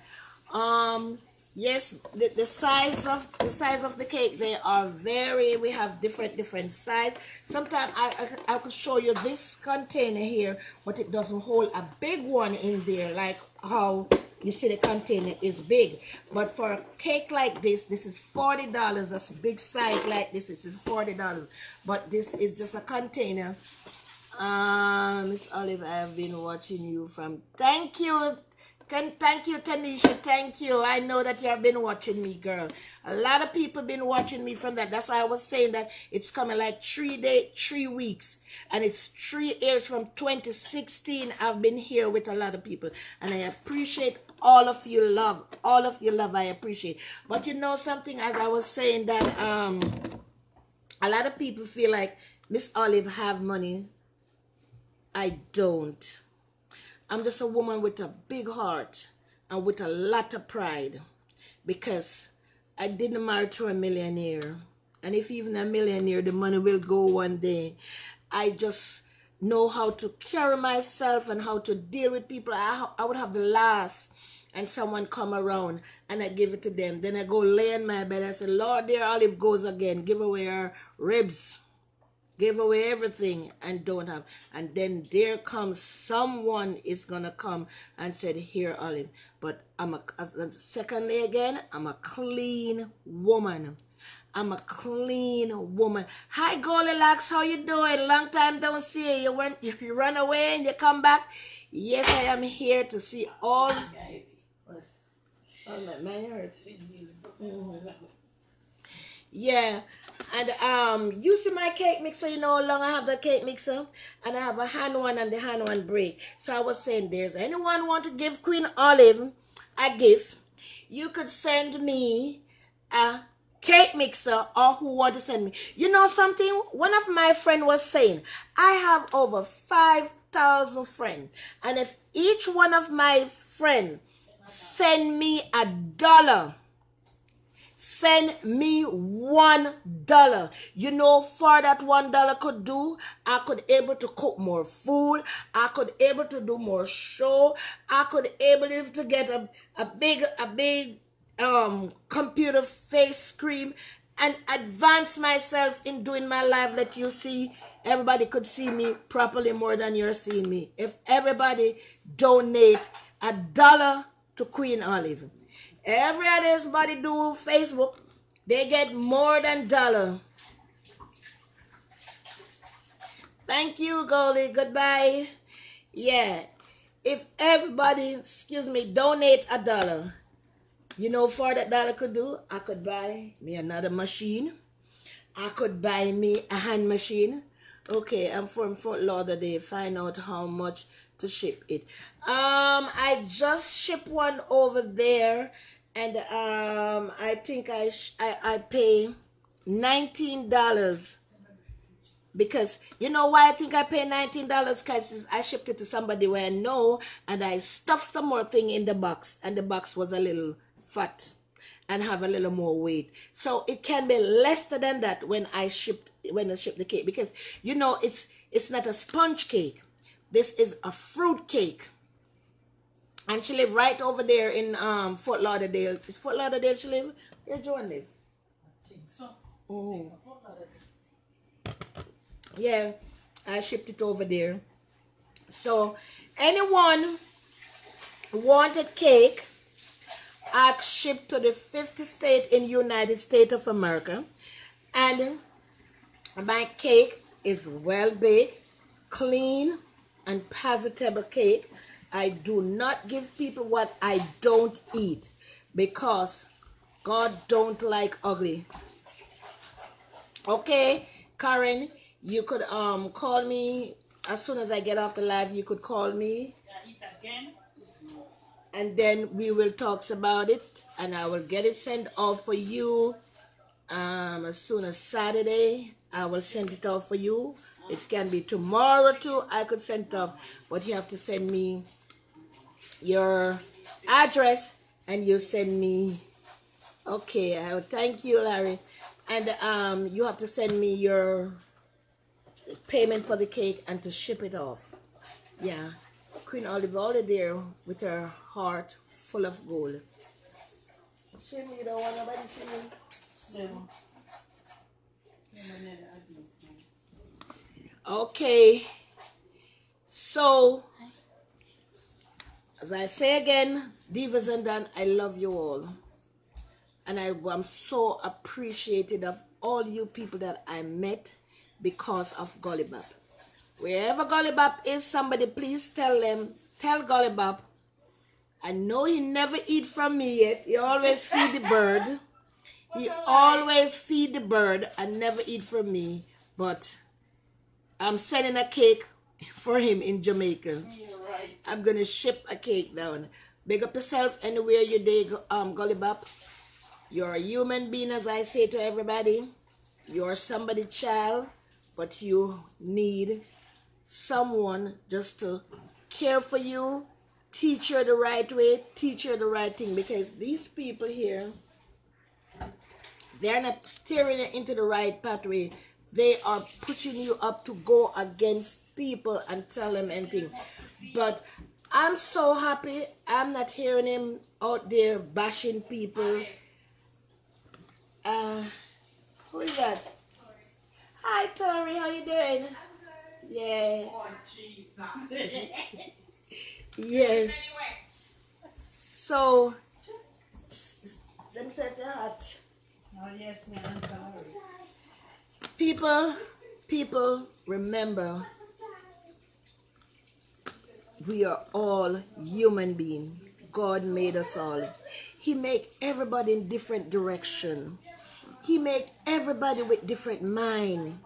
Yes, the size of the cake, they are very. We have different size. Sometimes I could show you this container here, but it doesn't hold a big one in there, like how you see the container is big. But for a cake like this is $40. That's big size like this. This is $40. But this is just a container. Miss Olive, I have been watching you from. Thank you. Thank you, Tanisha. Thank you. I know that you have been watching me, girl. A lot of people been watching me from that. That's why I was saying that it's coming like 3 weeks. And it's 3 years from 2016. I've been here with a lot of people. And I appreciate all of your love. All of your love I appreciate. But you know something, as I was saying that a lot of people feel like Miss Olive have money. I don't. I'm just a woman with a big heart and with a lot of pride, because I didn't marry to a millionaire. And if even a millionaire, the money will go one day. I just know how to carry myself and how to deal with people. I would have the last, and someone come around and I give it to them. Then I go lay in my bed. I say, Lord, there Olive goes again. Give away her ribs. Give away everything and don't have. And then there comes someone is going to come and said, here, Olive. But secondly again, I'm a clean woman. I'm a clean woman. Hi, Goldilocks. How you doing? Long time don't see you. You run away and you come back. Yes, I am here to see all. Oh, my hurt. Yeah. And you see my cake mixer, you know how long I have the cake mixer? And I have a hand one and the hand one break. So I was saying, there's anyone want to give Queen Olive a gift? You could send me a cake mixer, or who want to send me. You know something? One of my friend was saying, I have over 5,000 friends. And if each one of my friends send me $1, send me $1. You know, for that $1 could do, I could able to cook more food. I could able to do more show. I could able to get a big computer face cream and advance myself in doing my life. Let you see, everybody could see me properly more than you're seeing me. If everybody donate $1 to Queen Olive. Everybody do Facebook, they get more than $1. Thank you, Goldie. Goodbye. Yeah. If everybody, donate $1, you know, for that $1 could do, I could buy me another machine. I could buy me a hand machine. Okay, I'm from Fort Lauderdale. Find out how much to ship it. I just shipped one over there, and I think I pay $19. Because you know why I think I pay $19? Because I shipped it to somebody where I know, and I stuffed some more thing in the box, and the box was a little fat and have a little more weight. So it can be less than that when I ship the cake, because you know it's not a sponge cake. This is a fruit cake. And she live right over there in Fort Lauderdale. Is Fort Lauderdale she live? Where Joan live? I think so. Oh. Yeah, I shipped it over there. So anyone wanted cake, I shipped to the 50th state in United States of America. And my cake is well baked, clean, and palatable cake. I do not give people what I don't eat, because God don't like ugly. Okay, Karen, you could call me as soon as I get off the live. You could call me, and then we will talk about it, and I will get it sent off for you as soon as Saturday. I will send it off for you. It can be tomorrow too. I could send it off, but you have to send me your address, and you send me. Okay, I will thank you, Larry. And you have to send me your payment for the cake and to ship it off. Yeah, Queen Olive already there with her heart full of gold. Shimmy, you don't want nobody to see me? Okay, so as I say again, Divas and Dan, I love you all. And I am so appreciated of all you people that I met because of Gollibop. Wherever Gollibop is, somebody please tell Gollibop, I know he never eat from me yet. He always feed the bird. He always feed the bird and never eat from me. But I'm sending a cake for him in Jamaica. Right. I'm going to ship a cake down. Big up yourself anywhere you day, Gollibop. You're a human being, as I say to everybody. You're somebody's child, but you need someone just to care for you, teach you the right way, teach you the right thing. Because these people here, they're not steering you into the right pathway. They are pushing you up to go against people and tell them anything. But I'm so happy I'm not hearing him out there bashing people. Who is that? Hi, Tori. How you doing? Yeah. Yes. So, let me set your heart. Oh, yes, ma'am. I'm sorry. People, remember, we are all human beings. God made us all. He made everybody in different direction. He make everybody with different mind.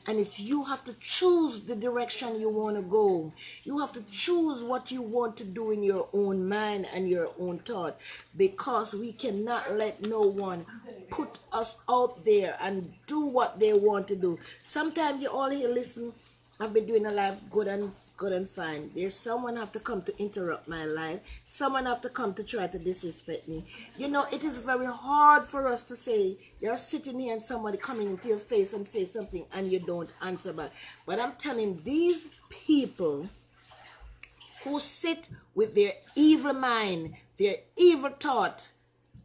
And it's you have to choose the direction you want to go. You have to choose what you want to do in your own mind and your own thought. Because we cannot let no one put us out there and do what they want to do. Sometimes you all here listen, I've been doing a life good and fine. There's someone have to come to interrupt my life. Someone have to come to try to disrespect me. You know, it is very hard for us to say, you're sitting here and somebody coming into your face and say something and you don't answer back. But I'm telling these people who sit with their evil mind, their evil thought,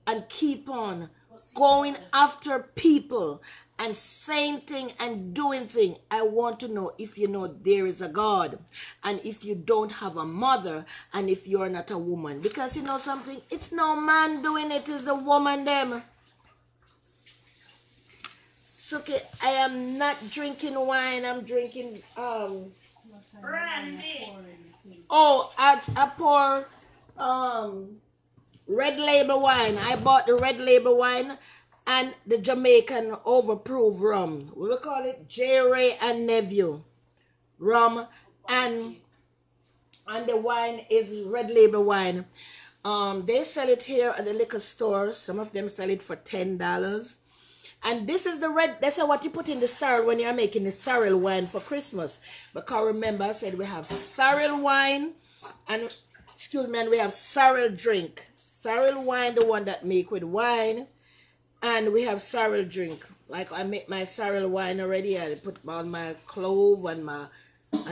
and keep on going after people and saying thing and doing thing. I want to know if you know there is a God, and if you don't have a mother, and if you're not a woman. Because you know something, it's no man doing it, it's a woman them. So okay, I am not drinking wine, I'm drinking brandy. Oh, I pour Red Label wine. I bought the Red Label wine and the Jamaican overproof rum. We will call it J. Ray and Nephew rum, and the wine is Red Label wine. They sell it here at the liquor stores. Some of them sell it for $10. And this is the red, that's what you put in the sorrel when you're making the sorrel wine for Christmas. Because remember I said we have sorrel wine and, excuse me, and we have sorrel drink. Sorrel wine, the one that make with wine. And we have sorrel drink. Like I make my sorrel wine already. I put on my clove and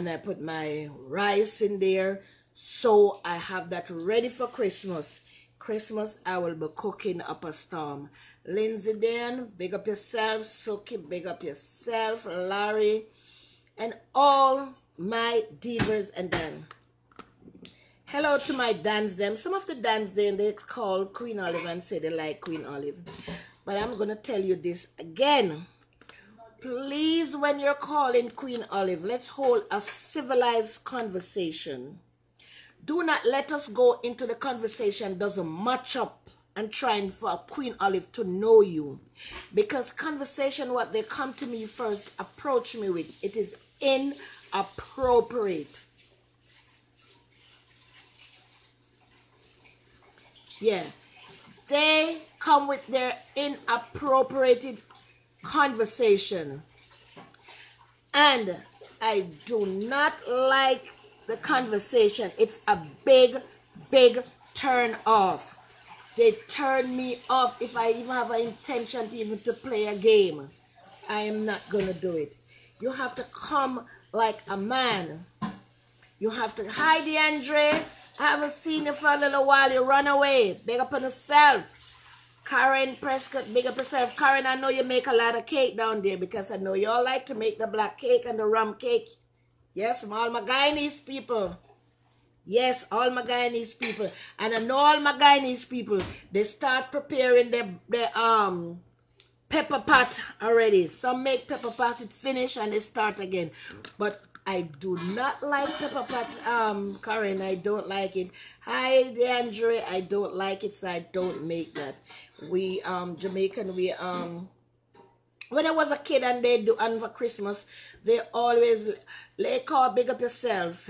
I put my rice in there. So I have that ready for Christmas. Christmas I will be cooking up a storm. Lindsay Dan, big up yourself. Suki, big up yourself. Larry, and all my divas and Dan. Hello to my Dans them. Some of the Dans them, they call Queen Olive and say they like Queen Olive. But I'm going to tell you this again. Please, when you're calling Queen Olive, let's hold a civilized conversation. Do not let us go into the conversation doesn't match up and trying for Queen Olive to know you. Because conversation, what they come to me first, approach me with, it is inappropriate. Yeah. They come with their inappropriate conversation. And I do not like the conversation. It's a big, big turn off. They turn me off if I even have an intention to even to play a game. I am not going to do it. You have to come like a man. You have to, hi DeAndre, I haven't seen you for a little while. You run away. Big up on yourself. Karen Prescott, big up yourself. Karen, I know you make a lot of cake down there because I know you all like to make the black cake and the rum cake. Yes, from all my Guyanese people. Yes, all my Guyanese people. And I know all my Guyanese people, they start preparing their pepper pot already. Some make pepper pot, it finish and they start again. But I do not like pepper pot, Karen, I don't like it. Hi, DeAndre, I don't like it, so I don't make that. We, Jamaican, we, when I was a kid and they do, and for Christmas, they always, they call big up yourself.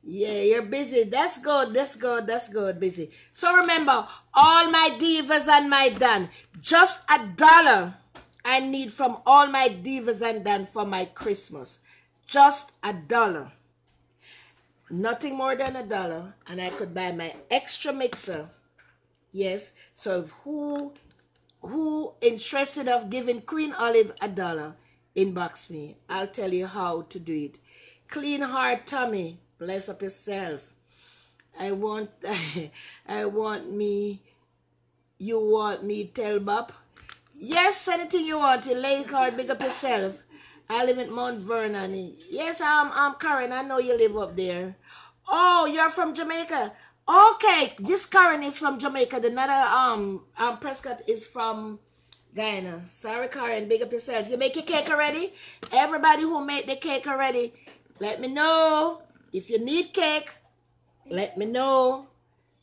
Yeah, you're busy. That's good, that's good, that's good, busy. So remember, all my divas and my Dan, just $1 I need from all my divas and Dan for my Christmas. Just $1. Nothing more than $1. And I could buy my extra mixer. Yes. So who interested of giving Queen Olive $1, inbox me. I'll tell you how to do it. Clean Heart Tommy, bless up yourself. You want me tell Bob? Yes, anything you want. Lay card, big up yourself. I live in Mount Vernon. Yes, I'm Karen. I know you live up there. Oh, you're from Jamaica. Okay, this Karen is from Jamaica. The other Prescott is from Guyana. Sorry, Karen. Big up yourself. You make your cake already? Everybody who made the cake already, let me know. If you need cake, let me know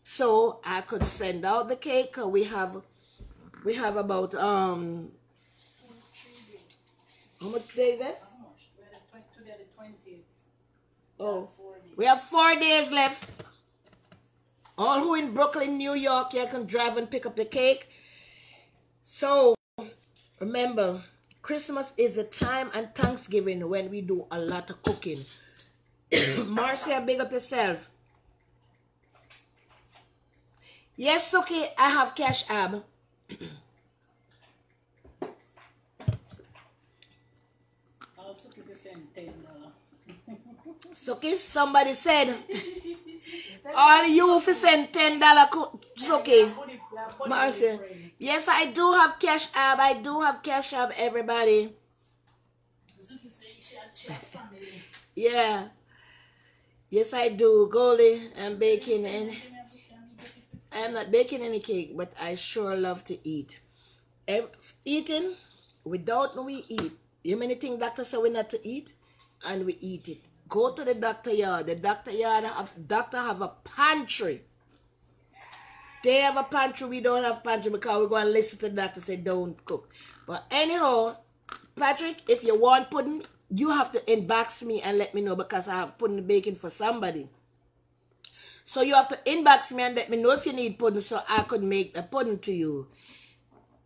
so I could send out the cake. We have We have about how much days left? How much? Today the 20th. Oh, we have 4 days left. All who in Brooklyn, New York, you can drive and pick up the cake. So, remember, Christmas is a time and Thanksgiving when we do a lot of cooking. Marcia, big up yourself. Yes, okay, I have Cash App. Also, keep send $10. Suki, somebody said, all you for send $10. Suki. Marcia. Yes, I do have Cash App. I do have Cash App, everybody. Yeah. Yes, I do. Goldie, I'm baking and I'm not baking any cake, but I sure love to eat. Eating, without we eat. You many things doctor say we not to eat, and we eat it. Go to the doctor yard. The doctor have a pantry. They have a pantry. We don't have pantry because we're going to listen to the doctor say don't cook. But anyhow, Patrick, if you want pudding, you have to inbox me and let me know because I have pudding baking for somebody. So you have to inbox me and let me know if you need pudding so I could make the pudding to you.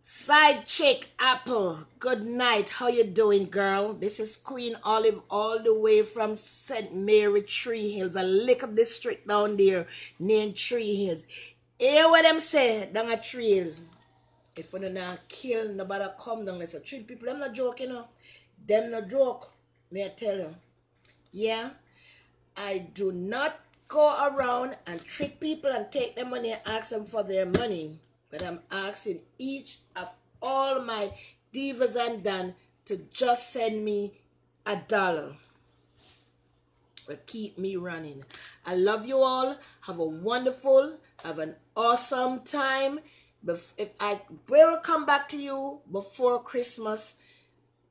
Side chick Apple, good night. How you doing, girl? This is Queen Olive all the way from St. Mary Tree Hills, a little district down there named Tree Hills. Hear what them say down at Tree Hills. If we don't kill, nobody come down. Let's treat people. Them not joking, you know. Them not joke. May I tell you? Yeah, I do not go around and trick people and take their money and ask them for their money. But I'm asking each of all my divas and Dan to just send me $1. Will keep me running. I love you all. Have a wonderful, have an awesome time. If I will come back to you before Christmas,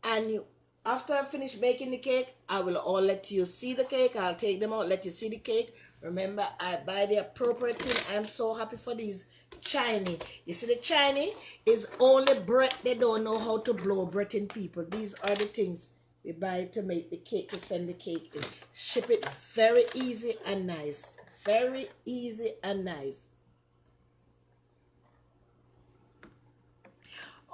and after I finish baking the cake, I will all let you see the cake. I'll take them out, let you see the cake. Remember, I buy the appropriate thing. I'm so happy for these Chinese. You see, the Chinese is only breath. They don't know how to blow breath in people. These are the things we buy to make the cake, to send the cake in. Ship it very easy and nice. Very easy and nice.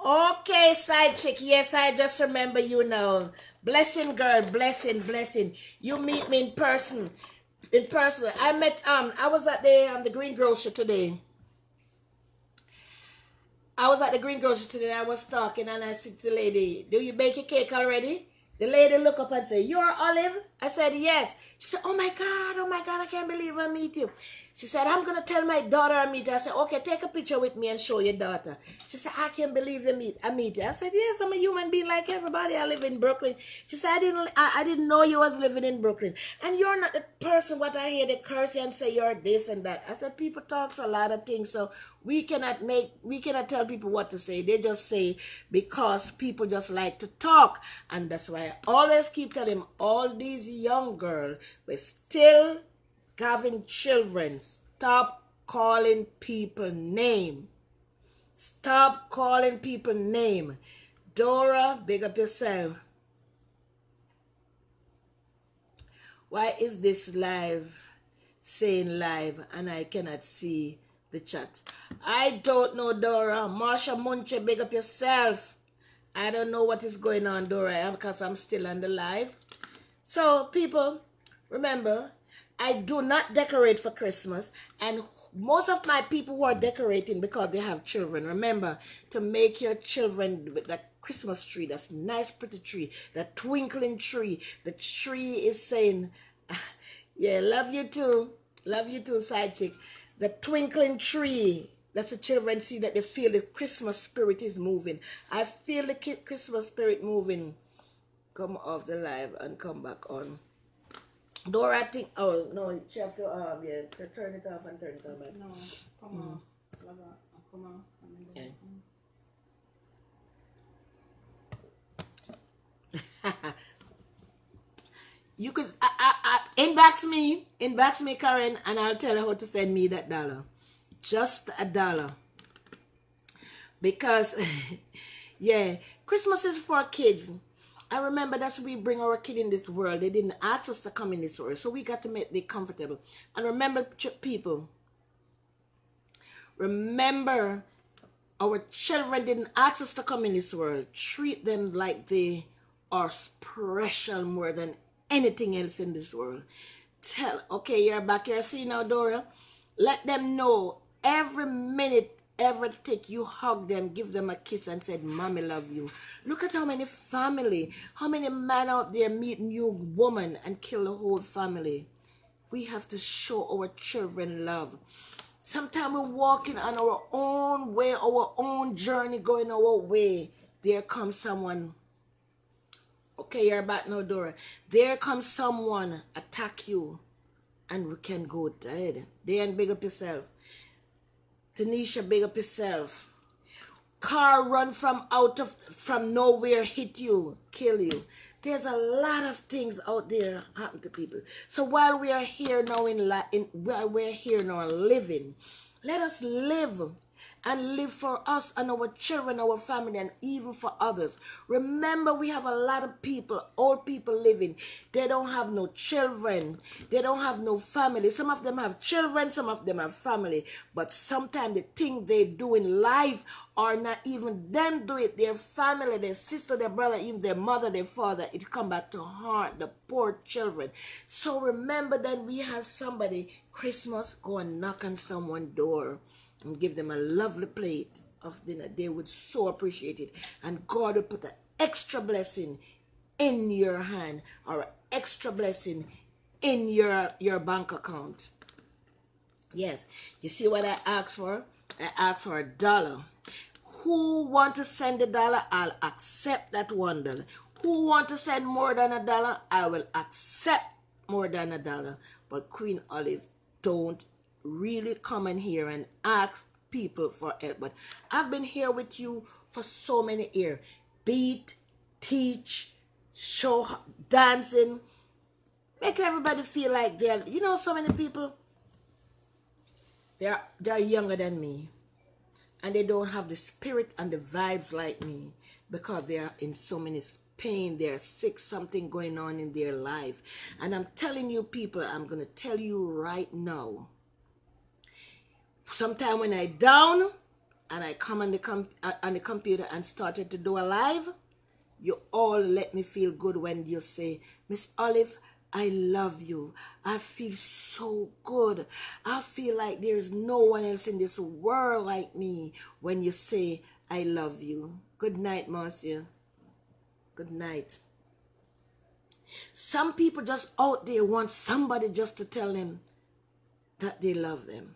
Okay, side chick. Yes, I just remember you now. Blessing, girl. Blessing, blessing. You meet me in person. In person. I met, I was at the Green Grocery today. I was at the Green Grocery today. I was talking and I said to the lady, do you bake a cake already? The lady looked up and said, you're Olive? I said, yes. She said, oh my God, I can't believe I meet you. She said, I'm going to tell my daughter I meet you. I said, okay, take a picture with me and show your daughter. She said, I can't believe I meet you. I said, yes, I'm a human being like everybody. I live in Brooklyn. She said, I didn't know you was living in Brooklyn. And you're not the person what I hear they curse you and say you're this and that. I said, people talks a lot of things, so we cannot tell people what to say. They just say because people just like to talk. And that's why I always keep telling all these young girls, we're still having children. Stop calling people name. Stop calling people name. Dora, big up yourself. Why is this live saying live and I cannot see the chat? I don't know, Dora. Marsha Munche, big up yourself. I don't know what is going on, Dora, because I'm still on the live. So, people, remember, I do not decorate for Christmas, and most of my people who are decorating because they have children, remember to make your children with that Christmas tree, that's nice pretty tree, that twinkling tree. The tree is saying, yeah, love you too, side chick. The twinkling tree, that's the children see that they feel the Christmas spirit is moving. I feel the Christmas spirit moving. Come off the live and come back on. Dora, I think, oh no, she have to to turn it off and turn it on back. No, come on. Come on. Yeah. You could inbox me, Karen, and I'll tell her how to send me that $1. Just $1. Because yeah, Christmas is for kids. I remember that's we bring our kid in this world. They didn't ask us to come in this world, so we got to make them comfortable. And remember, people, remember, our children didn't ask us to come in this world. Treat them like they are special more than anything else in this world. Okay, you're back here. See now, Dora. Let them know every minute, every tick, you hug them, give them a kiss and said, Mommy love you. Look at how many family, how many men out there meet new woman and kill the whole family. We have to show our children love. Sometimes we're walking on our own way, our own journey, going our way. There comes someone. Okay, you're back now, Dora. There comes someone attack you, and we can go dead. Then big up yourself. Tanisha, big up yourself. Car run from nowhere, hit you, kill you. There's a lot of things out there happen to people. So while we are here now while we're here now living, let us live and live for us and our children, our family, and even for others. Remember, we have a lot of people, old people living. They don't have no children. They don't have no family. Some of them have children, some of them have family. But sometimes the thing they do in life are not even them do it. Their family, their sister, their brother, even their mother, their father. It come back to haunt the poor children. So remember that we have somebody, Christmas, go and knock on someone's door and give them a lovely plate of dinner. They would so appreciate it. And God will put an extra blessing in your hand or an extra blessing in your bank account. Yes. You see what I asked for? I asked for $1. Who want to send $1? I'll accept that $1. Who want to send more than $1? I will accept more than $1. But Queen Olive, don't really come in here and ask people for help. But I've been here with you for so many years. Beat, teach, show, dancing, make everybody feel like they're, so many people, they're younger than me, and they don't have the spirit and the vibes like me because they are in so many pain, they're sick, something going on in their life. And I'm telling you people, I'm going to tell you right now, sometime when I down and I come on the computer and started to do a live, you all let me feel good when you say, Miss Olive, I love you. I feel so good. I feel like there's no one else in this world like me when you say, I love you. Good night, Marcia. Good night. Some people just out there want somebody just to tell them that they love them.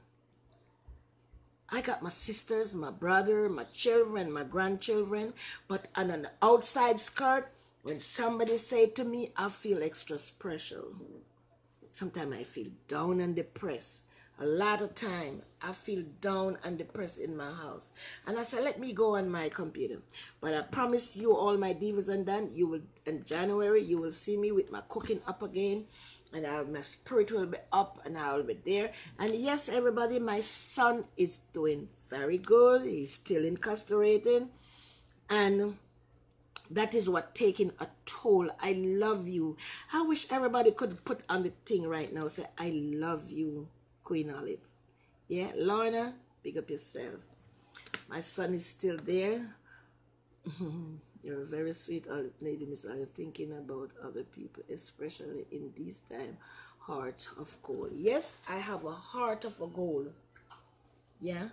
I got my sisters, my brother, my children, my grandchildren, but on an outside skirt, when somebody say to me, I feel extra special. Sometimes I feel down and depressed. A lot of time, I feel down and depressed in my house. And I said, let me go on my computer. But I promise you, all my divas and Dan, in January, you will see me with my cooking up again. And my spirit will be up and I will be there. And yes, everybody, my son is doing very good. He's still incarcerated. And that is what taking a toll. I love you. I wish everybody could put on the thing right now. Say, I love you, Queen Olive. Yeah, Lorna, big up yourself. My son is still there. You're a very sweet lady, Miss Olive, thinking about other people, especially in this time. Heart of gold. Yes, I have a heart of a gold. Yeah,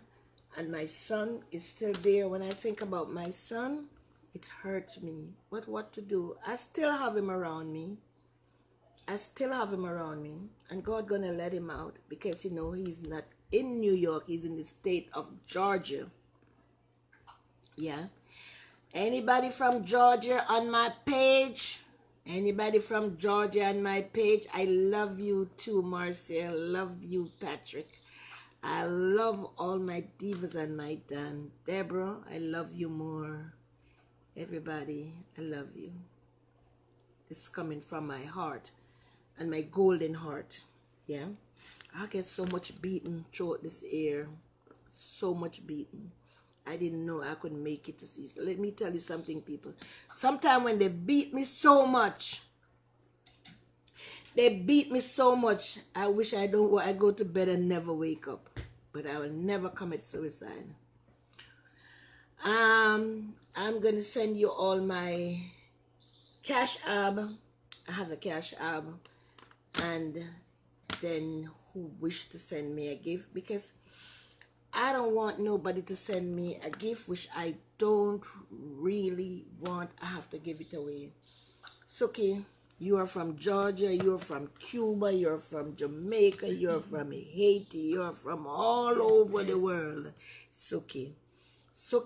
and my son is still there. When I think about my son, it hurts me. But what to do? I still have him around me. I still have him around me. And God gonna let him out because, he's not in New York. He's in the state of Georgia. Yeah. Anybody from Georgia on my page? Anybody from Georgia on my page? I love you too, Marcia. Love you, Patrick. I love all my divas and my Dan. Deborah, I love you more. Everybody, I love you. This is coming from my heart and my golden heart. Yeah. I get so much beaten throughout this year. So much beaten. I didn't know I could make it to see. Let me tell you something, people. Sometimes when they beat me so much, I wish I go to bed and never wake up. But I will never commit suicide. I'm going to send you all my Cash App. I have a Cash App. And then who wish to send me a gift, because I don't want nobody to send me a gift which I don't really want. I have to give it away. Suki, you are from Georgia, you're from Cuba, you're from Jamaica, you're from Haiti, you're from all over the world. Suki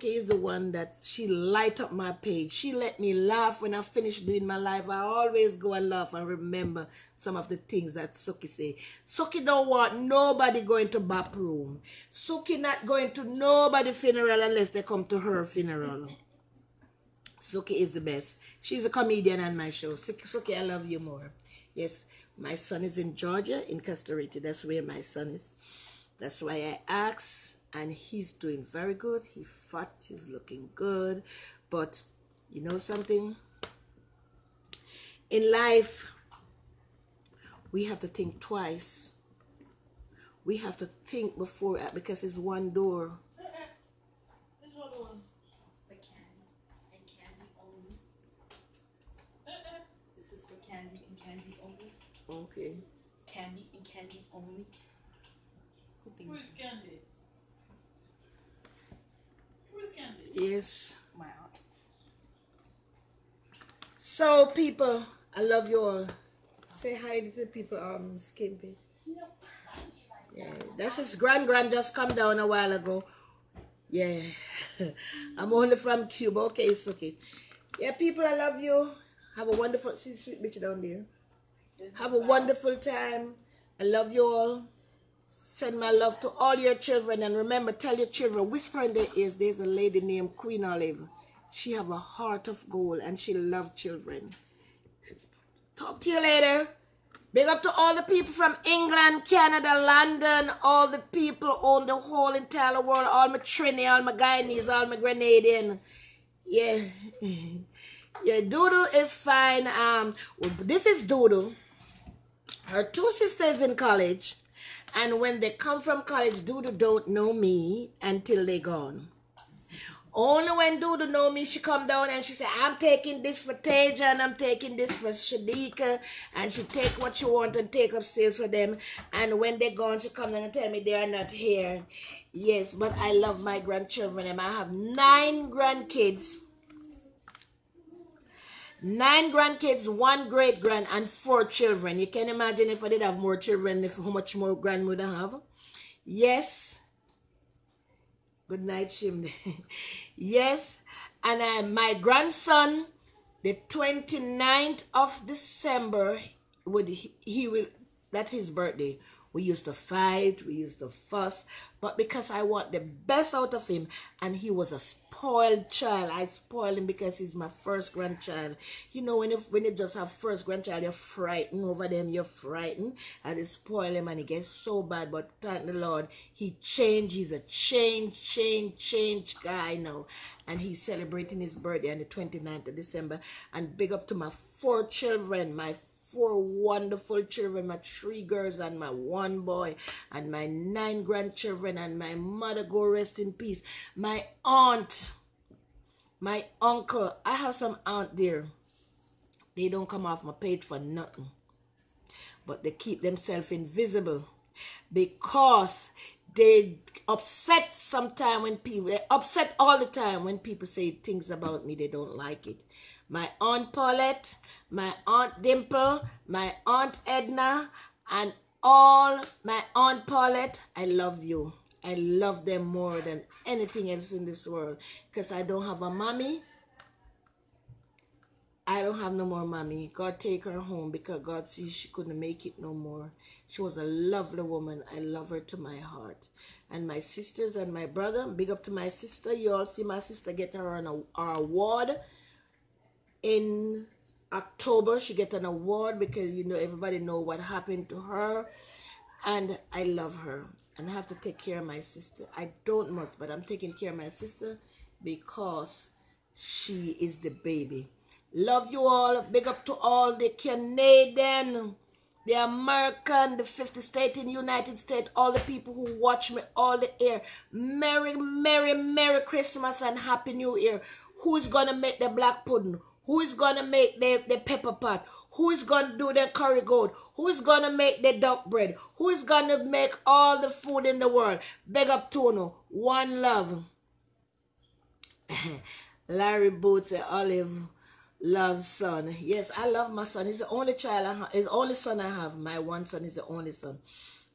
is the one that she light up my page. She let me laugh when I finish doing my live. I always go and laugh and remember some of the things that Suki say. Suki don't want nobody going to Bap room. Suki not going to nobody funeral unless they come to her funeral. Suki is the best. She's a comedian on my show. Suki, I love you more. Yes, my son is in Georgia, in Costa Rica. That's where my son is. That's why I asked, and he's doing very good. He's fat, he's looking good. But you know something? In life, we have to think twice. We have to think before, because it's one door. This one was for candy and candy only. This is for candy and candy only. Okay. Candy and candy only. Who is Candy? Who is Candy? Yes. My aunt. So people, I love you all. Say hi to the people, Skimpy. Yeah, that's his grand just come down a while ago. Yeah. I'm only from Cuba. Okay, it's okay. Yeah, people, I love you. Have a wonderful, see the sweet bitch down there. Have a wonderful time. I love you all. Send my love to all your children, and remember, tell your children, whisper in their ears, there's a lady named Queen Olive. She have a heart of gold and she love children. Talk to you later. Big up to all the people from England, Canada, London, all the people on the whole entire world, all my Trini, all my Guyanese, all my Grenadian. Yeah. Yeah, Doodoo is fine. Well, this is Doodoo. Her two sisters in college. And when they come from college, Doodoo don't know me until they gone. Only when Doodoo know me, she come down and she say, I'm taking this for Taja and I'm taking this for Shadika. And she take what she want and take upstairs for them. And when they gone, she come down and tell me they are not here. Yes, but I love my grandchildren. And I have 9 grandkids. 9 grandkids, 1 great-grand, and 4 children. You can imagine if I did have more children, how much more grand would I have? Yes. Good night, Shimde. Yes. And my grandson, the 29th of December, that's his birthday. We used to fight, we used to fuss, but because I want the best out of him, and he was a spoiled child, I spoiled him because he's my first grandchild. You know, when you just have first grandchild, you're frightened over them, you're frightened, and they spoil him, and he gets so bad, but thank the Lord, he changed, he's a change guy now, and he's celebrating his birthday on the 29th of December, and big up to my 4 children, my 4 wonderful children, my 3 girls and my 1 boy, and my 9 grandchildren, and my mother, go rest in peace. My aunt, my uncle, I have some aunt there. They don't come off my page for nothing, but they keep themselves invisible because they upset sometimes when people, they upset all the time when people say things about me, they don't like it. My Aunt Paulette, my Aunt Dimple, my Aunt Edna, and all my Aunt Paulette, I love you. I love them more than anything else in this world. Because I don't have a mommy. I don't have no more mommy. God take her home because God sees she couldn't make it no more. She was a lovely woman. I love her to my heart. And my sisters and my brother, big up to my sister. You all see my sister get her an award. In October, she get an award because, you know, everybody know what happened to her. And I love her. And I have to take care of my sister. I don't must, but I'm taking care of my sister because she is the baby. Love you all. Big up to all the Canadian, the American, the 50 state in the United States, all the people who watch me all the year. Merry, Merry, Merry Christmas and Happy New Year. Who is going to make the black pudding? Who is going to make the pepper pot? Who is going to do the curry goat? Who is going to make the duck bread? Who is going to make all the food in the world? Big up Tono. One love. Larry Boots and Olive loves son. Yes, I love my son. He's the only child I have. He's the only son I have. My one son is the only son.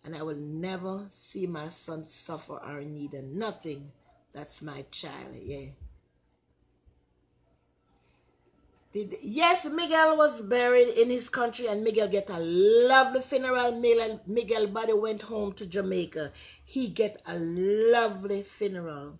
And I will never see my son suffer or need nothing. That's my child, yeah. Yes, Miguel was buried in his country and Miguel get a lovely funeral. Miguel body went home to Jamaica. He get a lovely funeral.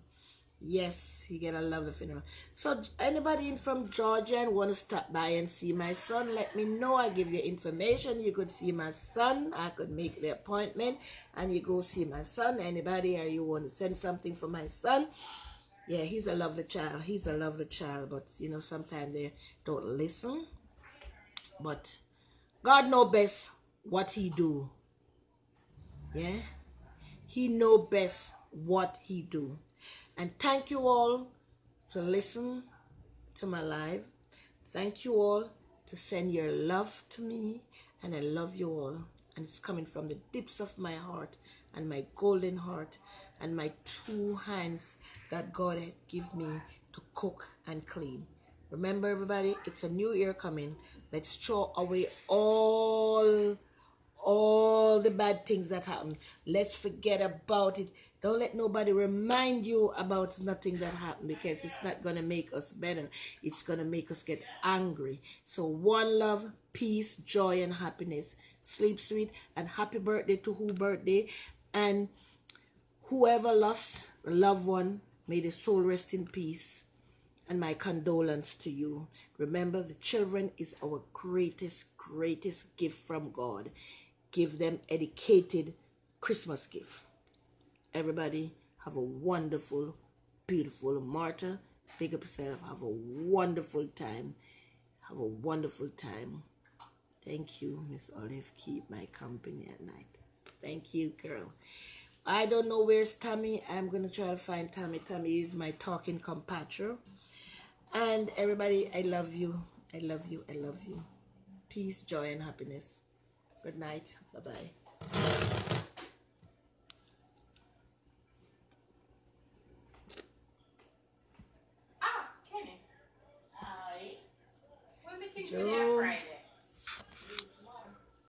Yes, he get a lovely funeral. So anybody in from Georgia and want to stop by and see my son, let me know. I give you information. You could see my son. I could make the appointment and you go see my son. Anybody, or you want to send something for my son? Yeah, he's a lovely child. He's a lovely child, but you know, sometimes they don't listen. But God know best what he do. Yeah, he know best what he do. And thank you all to listen to my live. Thank you all to send your love to me, and I love you all. And it's coming from the depths of my heart and my golden heart and my 2 hands that God give me to cook and clean. Remember, everybody, it's a new year coming. Let's throw away all the bad things that happen. Let's forget about it. Don't let nobody remind you about nothing that happened, because it's not going to make us better. It's going to make us get angry. So one love, peace, joy, and happiness. Sleep sweet, and happy birthday to who birthday. And whoever lost a loved one, may the soul rest in peace. And my condolence to you. Remember, the children is our greatest gift from God. Give them educated Christmas gift. Everybody have a wonderful, beautiful Martha. Big up yourself. Have a wonderful time. Have a wonderful time. Thank you, Miss Olive. Keep my company at night. Thank you, girl. I don't know where's Tammy. I'm going to try to find Tammy. Tammy is my talking compatriot. And everybody, I love you. I love you. I love you. Peace, joy, and happiness. Good night. Bye-bye.